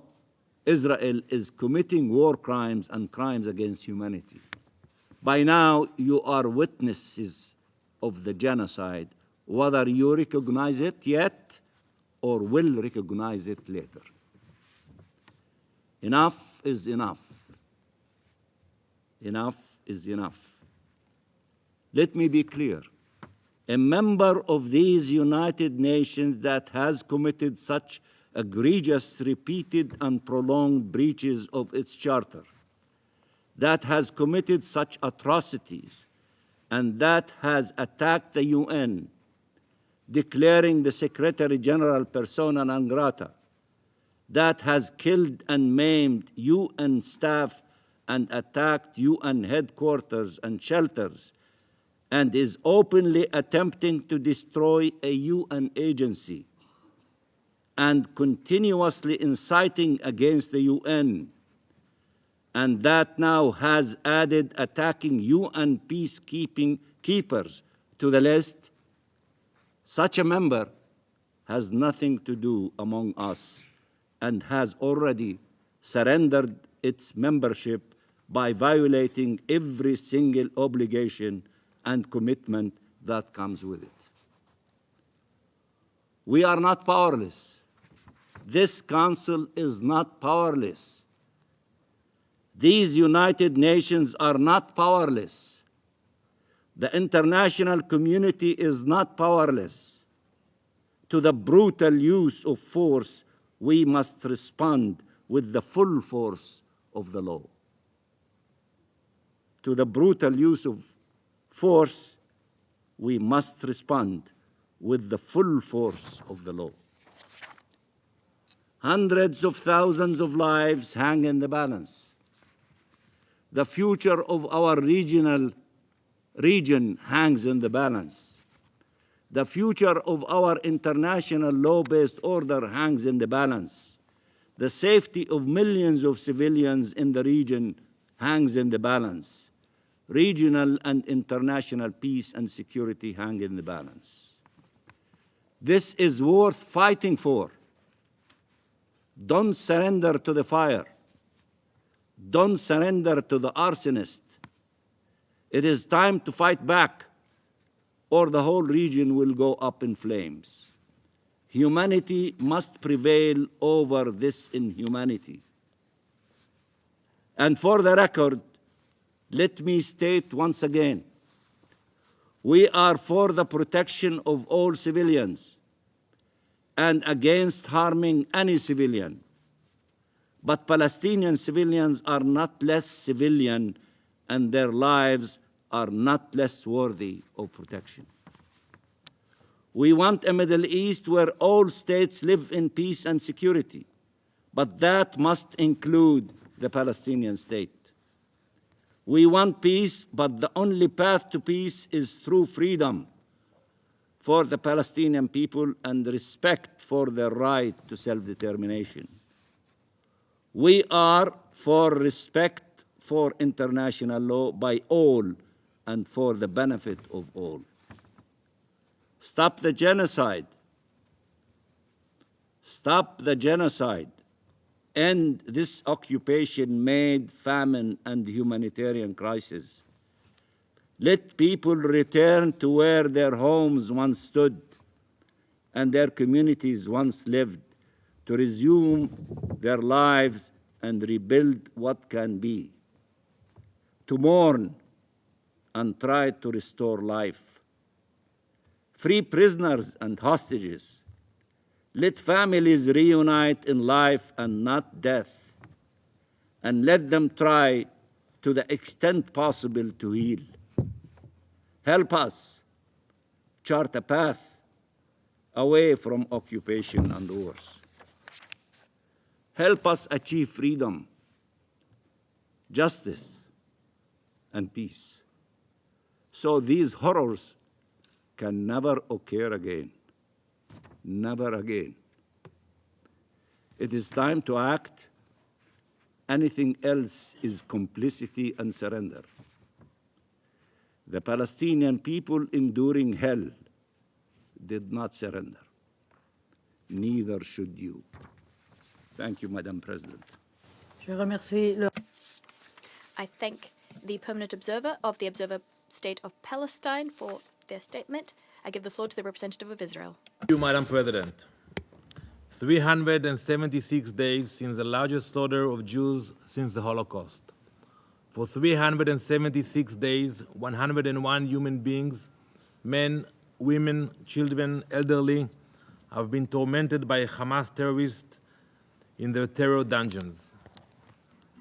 Israel is committing war crimes and crimes against humanity. By now, you are witnesses of the genocide, whether you recognize it yet or will recognize it later. Enough is enough. Enough is enough. Let me be clear. A member of these United Nations that has committed such egregious, repeated, and prolonged breaches of its charter, that has committed such atrocities, and that has attacked the UN, declaring the Secretary General persona non grata, that has killed and maimed UN staff and attacked UN headquarters and shelters, and is openly attempting to destroy a UN agency, and continuously inciting against the UN, and that now has added attacking UN peacekeepers to the list, such a member has nothing to do among us and has already surrendered its membership by violating every single obligation and commitment that comes with it. We are not powerless. This Council is not powerless. These United Nations are not powerless. The international community is not powerless. To the brutal use of force, we must respond with the full force of the law. To the brutal use of force, we must respond with the full force of the law. Hundreds of thousands of lives hang in the balance. The future of our region hangs in the balance. The future of our international law-based order hangs in the balance. The safety of millions of civilians in the region hangs in the balance. Regional and international peace and security hang in the balance. This is worth fighting for. Don't surrender to the fire. Don't surrender to the arsonist. It is time to fight back, or the whole region will go up in flames. Humanity must prevail over this inhumanity. And for the record, let me state once again, we are for the protection of all civilians and against harming any civilian. But Palestinian civilians are not less civilian, and their lives are not less worthy of protection. We want a Middle East where all states live in peace and security, but that must include the Palestinian state. We want peace, but the only path to peace is through freedom for the Palestinian people and respect for their right to self-determination. We are for respect for international law by all and for the benefit of all. Stop the genocide. Stop the genocide. End this occupation-made famine and humanitarian crisis. Let people return to where their homes once stood and their communities once lived, to resume their lives and rebuild what can be, to mourn and try to restore life. Free prisoners and hostages. Let families reunite in life and not death, and let them try to the extent possible to heal. Help us chart a path away from occupation and wars. Help us achieve freedom, justice, and peace, so these horrors can never occur again. Never again. It is time to act. Anything else is complicity and surrender. The Palestinian people enduring hell did not surrender. Neither should you. Thank you, Madam President. I thank the permanent observer of the Observer State of Palestine for their statement. I give the floor to the representative of Israel. Thank you, Madam President. 376 days since the largest slaughter of Jews since the Holocaust. For 376 days, 101 human beings, men, women, children, elderly, have been tormented by Hamas terrorists in their terror dungeons.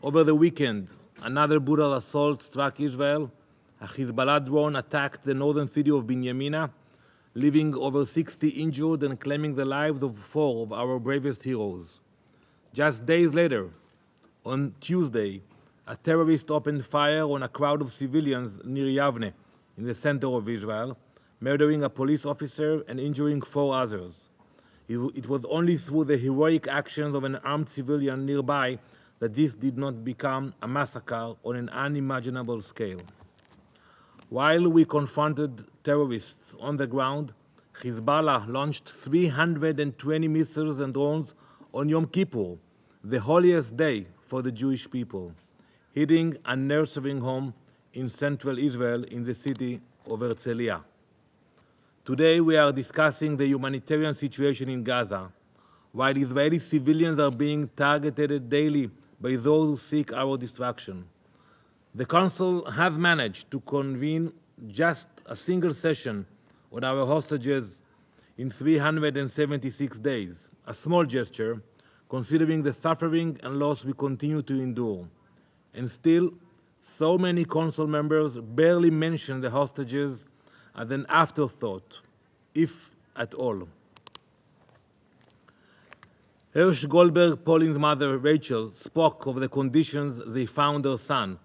Over the weekend, another brutal assault struck Israel. A Hezbollah drone attacked the northern city of Binyamina, leaving over 60 injured and claiming the lives of 4 of our bravest heroes. Just days later, on Tuesday, a terrorist opened fire on a crowd of civilians near Yavne, in the center of Israel, murdering a police officer and injuring 4 others. It was only through the heroic actions of an armed civilian nearby that this did not become a massacre on an unimaginable scale. While we confronted terrorists on the ground, Hezbollah launched 320 missiles and drones on Yom Kippur, the holiest day for the Jewish people, hitting a nursing home in central Israel in the city of Herzliya. Today we are discussing the humanitarian situation in Gaza, while Israeli civilians are being targeted daily by those who seek our destruction. The Council has managed to convene just a single session on our hostages in 376 days, a small gesture considering the suffering and loss we continue to endure. And still, so many Council members barely mention the hostages as an afterthought, if at all. Hirsch Goldberg, Pauline's mother, Rachel, spoke of the conditions they found their son,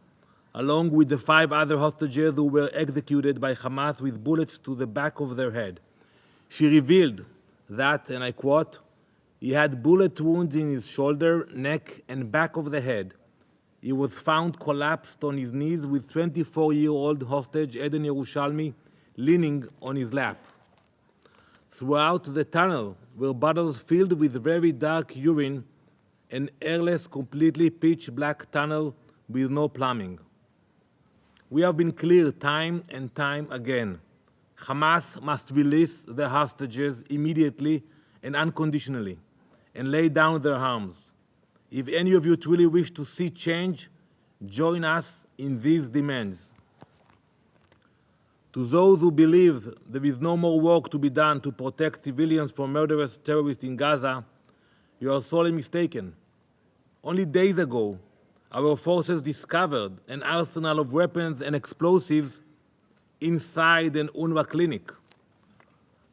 along with the 5 other hostages who were executed by Hamas with bullets to the back of their head. She revealed that, and I quote, "He had bullet wounds in his shoulder, neck, and back of the head. He was found collapsed on his knees with 24-year-old hostage Eden Yerushalmi leaning on his lap. Throughout the tunnel were bottles filled with very dark urine, an airless, completely pitch-black tunnel with no plumbing. We have been clear time and time again. Hamas must release the hostages immediately and unconditionally and lay down their arms. If any of you truly wish to see change, join us in these demands. To those who believe there is no more work to be done to protect civilians from murderous terrorists in Gaza, you are sorely mistaken. Only days ago, our forces discovered an arsenal of weapons and explosives inside an UNRWA clinic.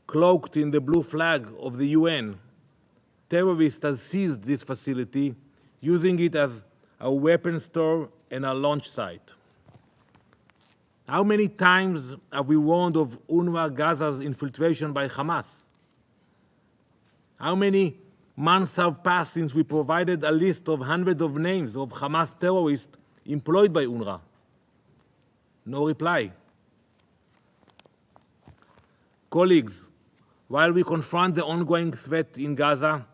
Cloaked in the blue flag of the UN, terrorists have seized this facility, using it as a weapon store and a launch site. How many times have we warned of UNRWA Gaza's infiltration by Hamas? How many months have passed since we provided a list of hundreds of names of Hamas terrorists employed by UNRWA? No reply. Colleagues, while we confront the ongoing threat in Gaza,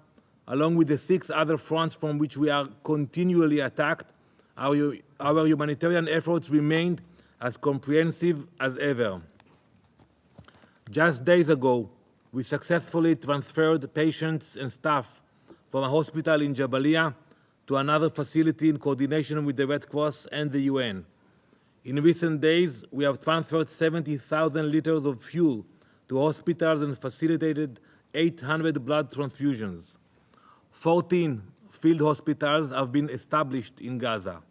along with the 6 other fronts from which we are continually attacked, our humanitarian efforts remained as comprehensive as ever. Just days ago, we successfully transferred patients and staff from a hospital in Jabalia to another facility in coordination with the Red Cross and the UN. In recent days, we have transferred 70,000 liters of fuel to hospitals and facilitated 800 blood transfusions. 14 field hospitals have been established in Gaza,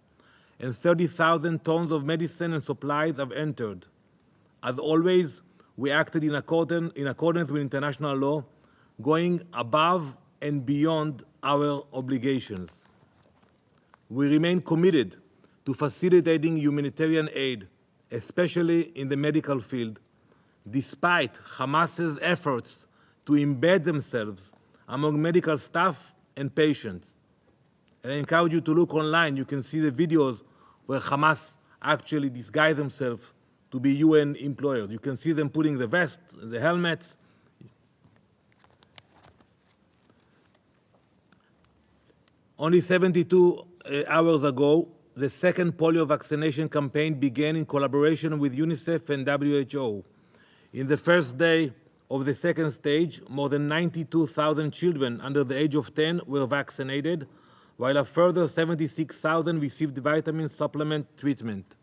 and 30,000 tons of medicine and supplies have entered. As always, we acted in accordance with international law, going above and beyond our obligations. We remain committed to facilitating humanitarian aid, especially in the medical field, despite Hamas's efforts to embed themselves among medical staff and patience. And I encourage you to look online. You can see the videos where Hamas actually disguise themselves to be UN employees. You can see them putting the vest, the helmets. Only 72 hours ago, the second polio vaccination campaign began in collaboration with UNICEF and WHO. In the first day of the second stage, more than 92,000 children under the age of 10 were vaccinated, while a further 76,000 received vitamin supplement treatment.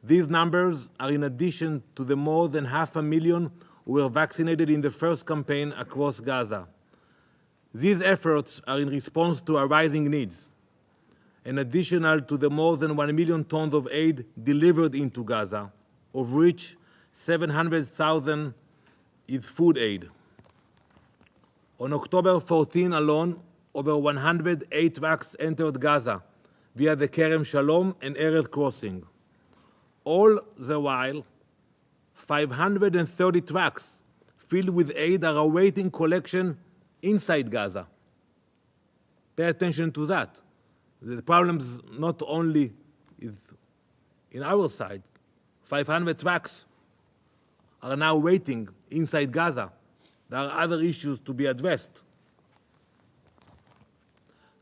These numbers are in addition to the more than 500,000 who were vaccinated in the first campaign across Gaza. These efforts are in response to arising needs, and additional to the more than 1 million tons of aid delivered into Gaza, of which 700,000 is food aid. On October 14 alone, over 108 trucks entered Gaza via the Kerem Shalom and Erez crossing. All the while, 530 trucks filled with aid are awaiting collection inside Gaza. Pay attention to that. The problem's not only is in our side. 500 trucks are now waiting inside Gaza. There are other issues to be addressed.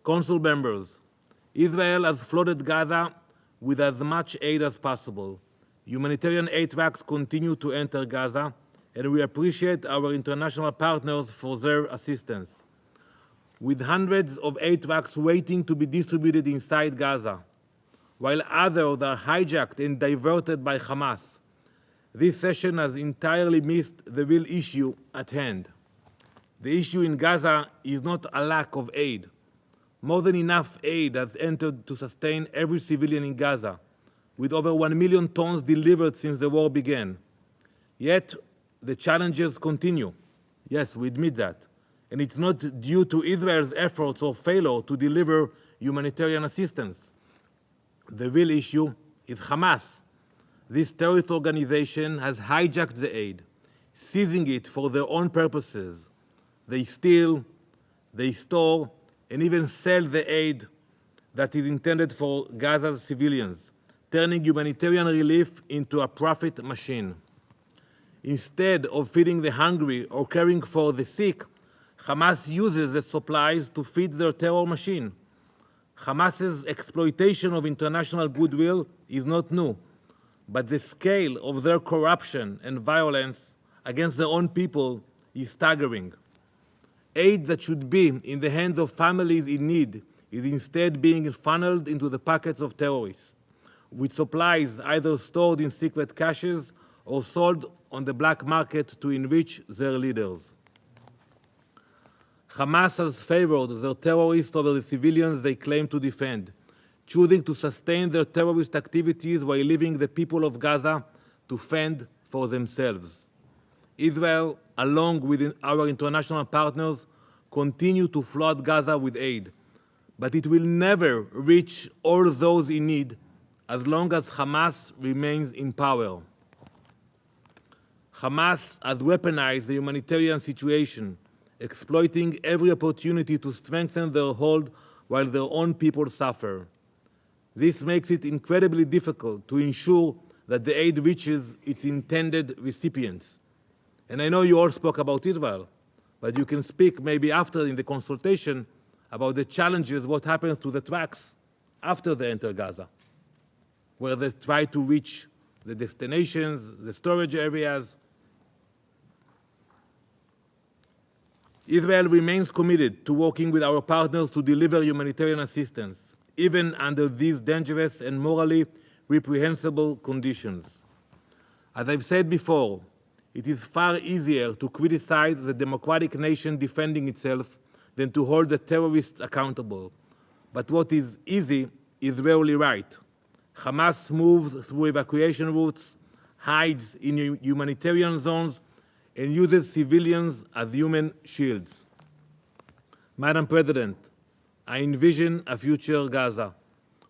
Council members, Israel has flooded Gaza with as much aid as possible. Humanitarian aid trucks continue to enter Gaza, and we appreciate our international partners for their assistance. With hundreds of aid trucks waiting to be distributed inside Gaza, while others are hijacked and diverted by Hamas, this session has entirely missed the real issue at hand. The issue in Gaza is not a lack of aid. More than enough aid has entered to sustain every civilian in Gaza, with over 1 million tons delivered since the war began. Yet, the challenges continue. Yes, we admit that. And it's not due to Israel's efforts or failure to deliver humanitarian assistance. The real issue is Hamas. This terrorist organization has hijacked the aid, seizing it for their own purposes. They steal, they store, and even sell the aid that is intended for Gaza's civilians, turning humanitarian relief into a profit machine. Instead of feeding the hungry or caring for the sick, Hamas uses the supplies to feed their terror machine. Hamas's exploitation of international goodwill is not new, but the scale of their corruption and violence against their own people is staggering. Aid that should be in the hands of families in need is instead being funneled into the pockets of terrorists, with supplies either stored in secret caches or sold on the black market to enrich their leaders. Hamas has favored their terrorists over the civilians they claim to defend, choosing to sustain their terrorist activities while leaving the people of Gaza to fend for themselves. Israel, along with our international partners, continue to flood Gaza with aid, but it will never reach all those in need as long as Hamas remains in power. Hamas has weaponized the humanitarian situation, exploiting every opportunity to strengthen their hold while their own people suffer. This makes it incredibly difficult to ensure that the aid reaches its intended recipients. And I know you all spoke about Israel, but you can speak maybe after in the consultation about the challenges, what happens to the trucks after they enter Gaza, where they try to reach the destinations, the storage areas. Israel remains committed to working with our partners to deliver humanitarian assistance, even under these dangerous and morally reprehensible conditions. As I've said before, it is far easier to criticize the democratic nation defending itself than to hold the terrorists accountable. But what is easy is rarely right. Hamas moves through evacuation routes, hides in humanitarian zones, and uses civilians as human shields. Madam President, I envision a future Gaza,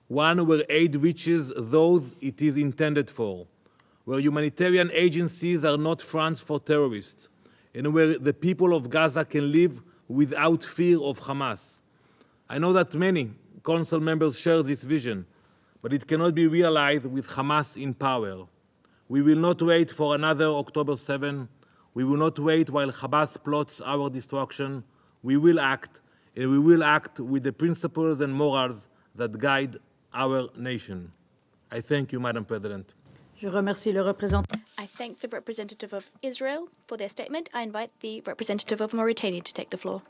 one where aid reaches those it is intended for, where humanitarian agencies are not fronts for terrorists, and where the people of Gaza can live without fear of Hamas, I know that many Council members share this vision, but it cannot be realized with Hamas in power. We will not wait for another October 7. We will not wait while Hamas plots our destruction. We will act, and we will act with the principles and morals that guide our nation. I thank you, Madam President. Je remercie le représentant. I thank the representative of Israel for their statement. I invite the representative of Mauritania to take the floor.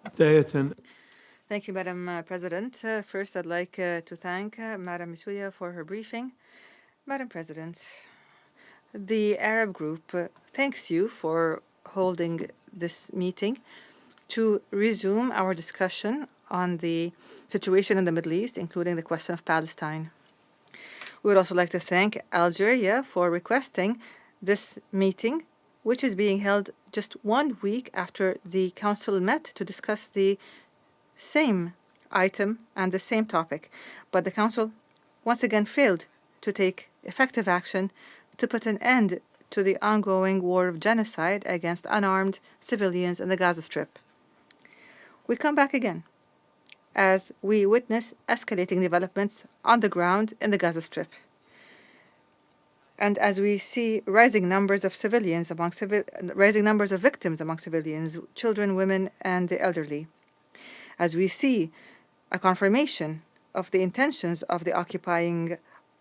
Thank you, Madam President. First, I'd like to thank Madam Missouya for her briefing. Madam President, the Arab Group thanks you for holding this meeting to resume our discussion on the situation in the Middle East, including the question of Palestine. We would also like to thank Algeria for requesting this meeting, which is being held just 1 week after the Council met to discuss the same item and the same topic. But the Council once again failed to take effective action to put an end to the ongoing war of genocide against unarmed civilians in the Gaza Strip. We come back again as we witness escalating developments on the ground in the Gaza Strip. And as we see rising numbers of civilians rising numbers of victims among civilians, children, women, and the elderly. As we see a confirmation of the intentions of the occupying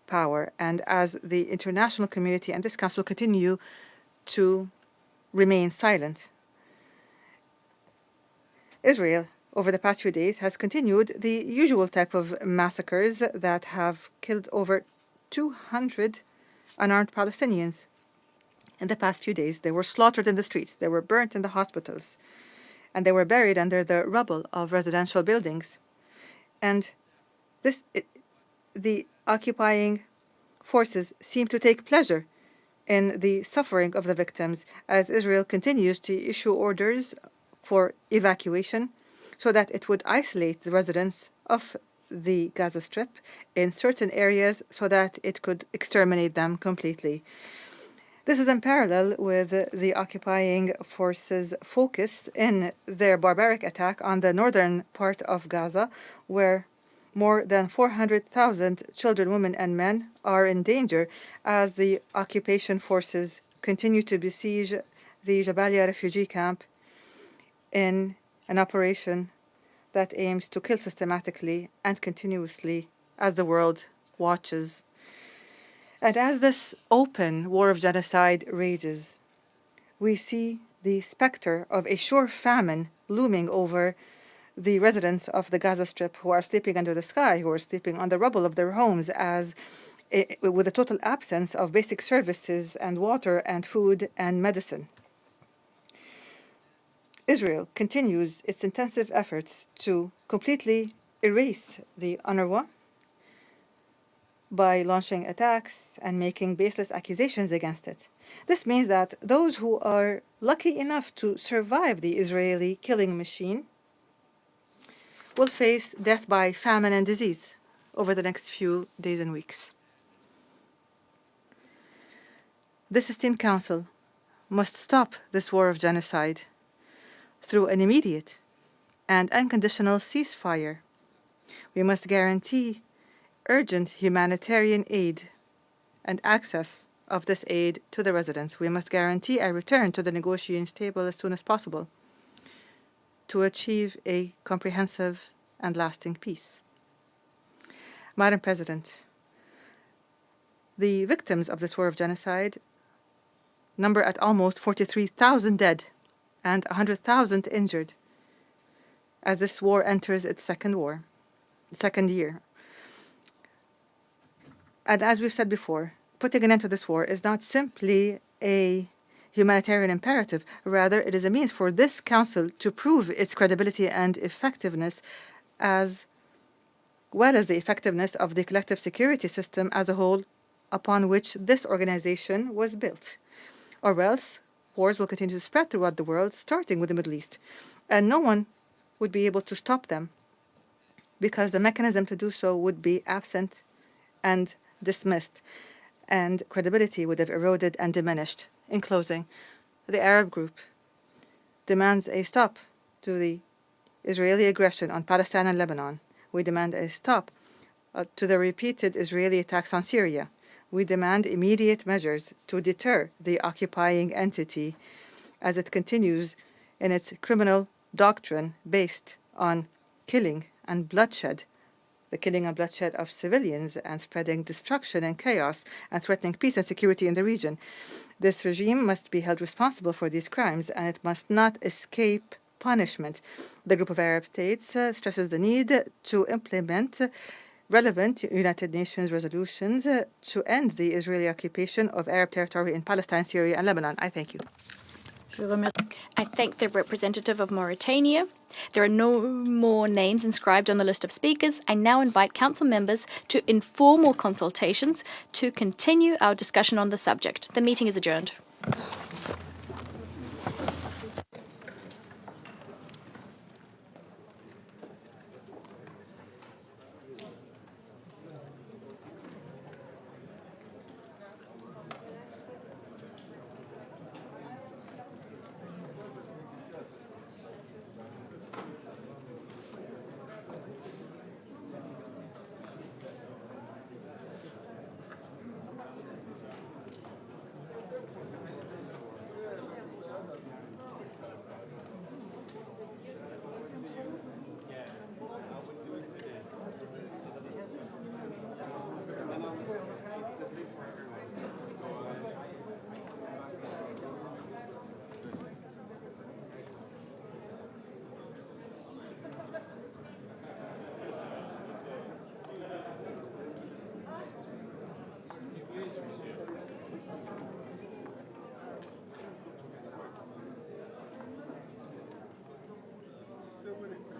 power, and as the international community and this Council continue to remain silent. Israel, over the past few days, has continued the usual type of massacres that have killed over 200 unarmed Palestinians. In the past few days, they were slaughtered in the streets, they were burnt in the hospitals, and they were buried under the rubble of residential buildings. And the occupying forces seem to take pleasure in the suffering of the victims as Israel continues to issue orders for evacuation so that it would isolate the residents of the Gaza Strip in certain areas so that it could exterminate them completely. This is in parallel with the occupying forces' focus in their barbaric attack on the northern part of Gaza, where more than 400,000 children, women, and men are in danger as the occupation forces continue to besiege the Jabalia refugee camp in an operation that aims to kill systematically and continuously as the world watches. And as this open war of genocide rages, we see the specter of a sure famine looming over the residents of the Gaza Strip who are sleeping under the sky, who are sleeping on the rubble of their homes with a total absence of basic services and water and food and medicine. Israel continues its intensive efforts to completely erase the UNRWA by launching attacks and making baseless accusations against it. This means that those who are lucky enough to survive the Israeli killing machine will face death by famine and disease over the next few days and weeks. This esteemed Council must stop this war of genocide through an immediate and unconditional ceasefire. We must guarantee urgent humanitarian aid and access of this aid to the residents. We must guarantee a return to the negotiating table as soon as possible to achieve a comprehensive and lasting peace. Madam President, the victims of this war of genocide number at almost 43,000 dead and 100,000 injured as this war enters its second year. And as we've said before, putting an end to this war is not simply a humanitarian imperative. Rather, it is a means for this Council to prove its credibility and effectiveness as well as the effectiveness of the collective security system as a whole upon which this organization was built. Or else, wars will continue to spread throughout the world, starting with the Middle East, and no one would be able to stop them because the mechanism to do so would be absent and dismissed, and credibility would have eroded and diminished. In closing, the Arab Group demands a stop to the Israeli aggression on Palestine and Lebanon. We demand a stop to the repeated Israeli attacks on Syria. We demand immediate measures to deter the occupying entity as it continues in its criminal doctrine based on killing and bloodshed, the killing and bloodshed of civilians, and spreading destruction and chaos and threatening peace and security in the region. This regime must be held responsible for these crimes, and it must not escape punishment. The group of Arab states stresses the need to implement relevant United Nations resolutions to end the Israeli occupation of Arab territory in Palestine, Syria, and Lebanon. I thank you. I thank the representative of Mauritania. There are no more names inscribed on the list of speakers. I now invite council members to informal consultations to continue our discussion on the subject. The meeting is adjourned. So many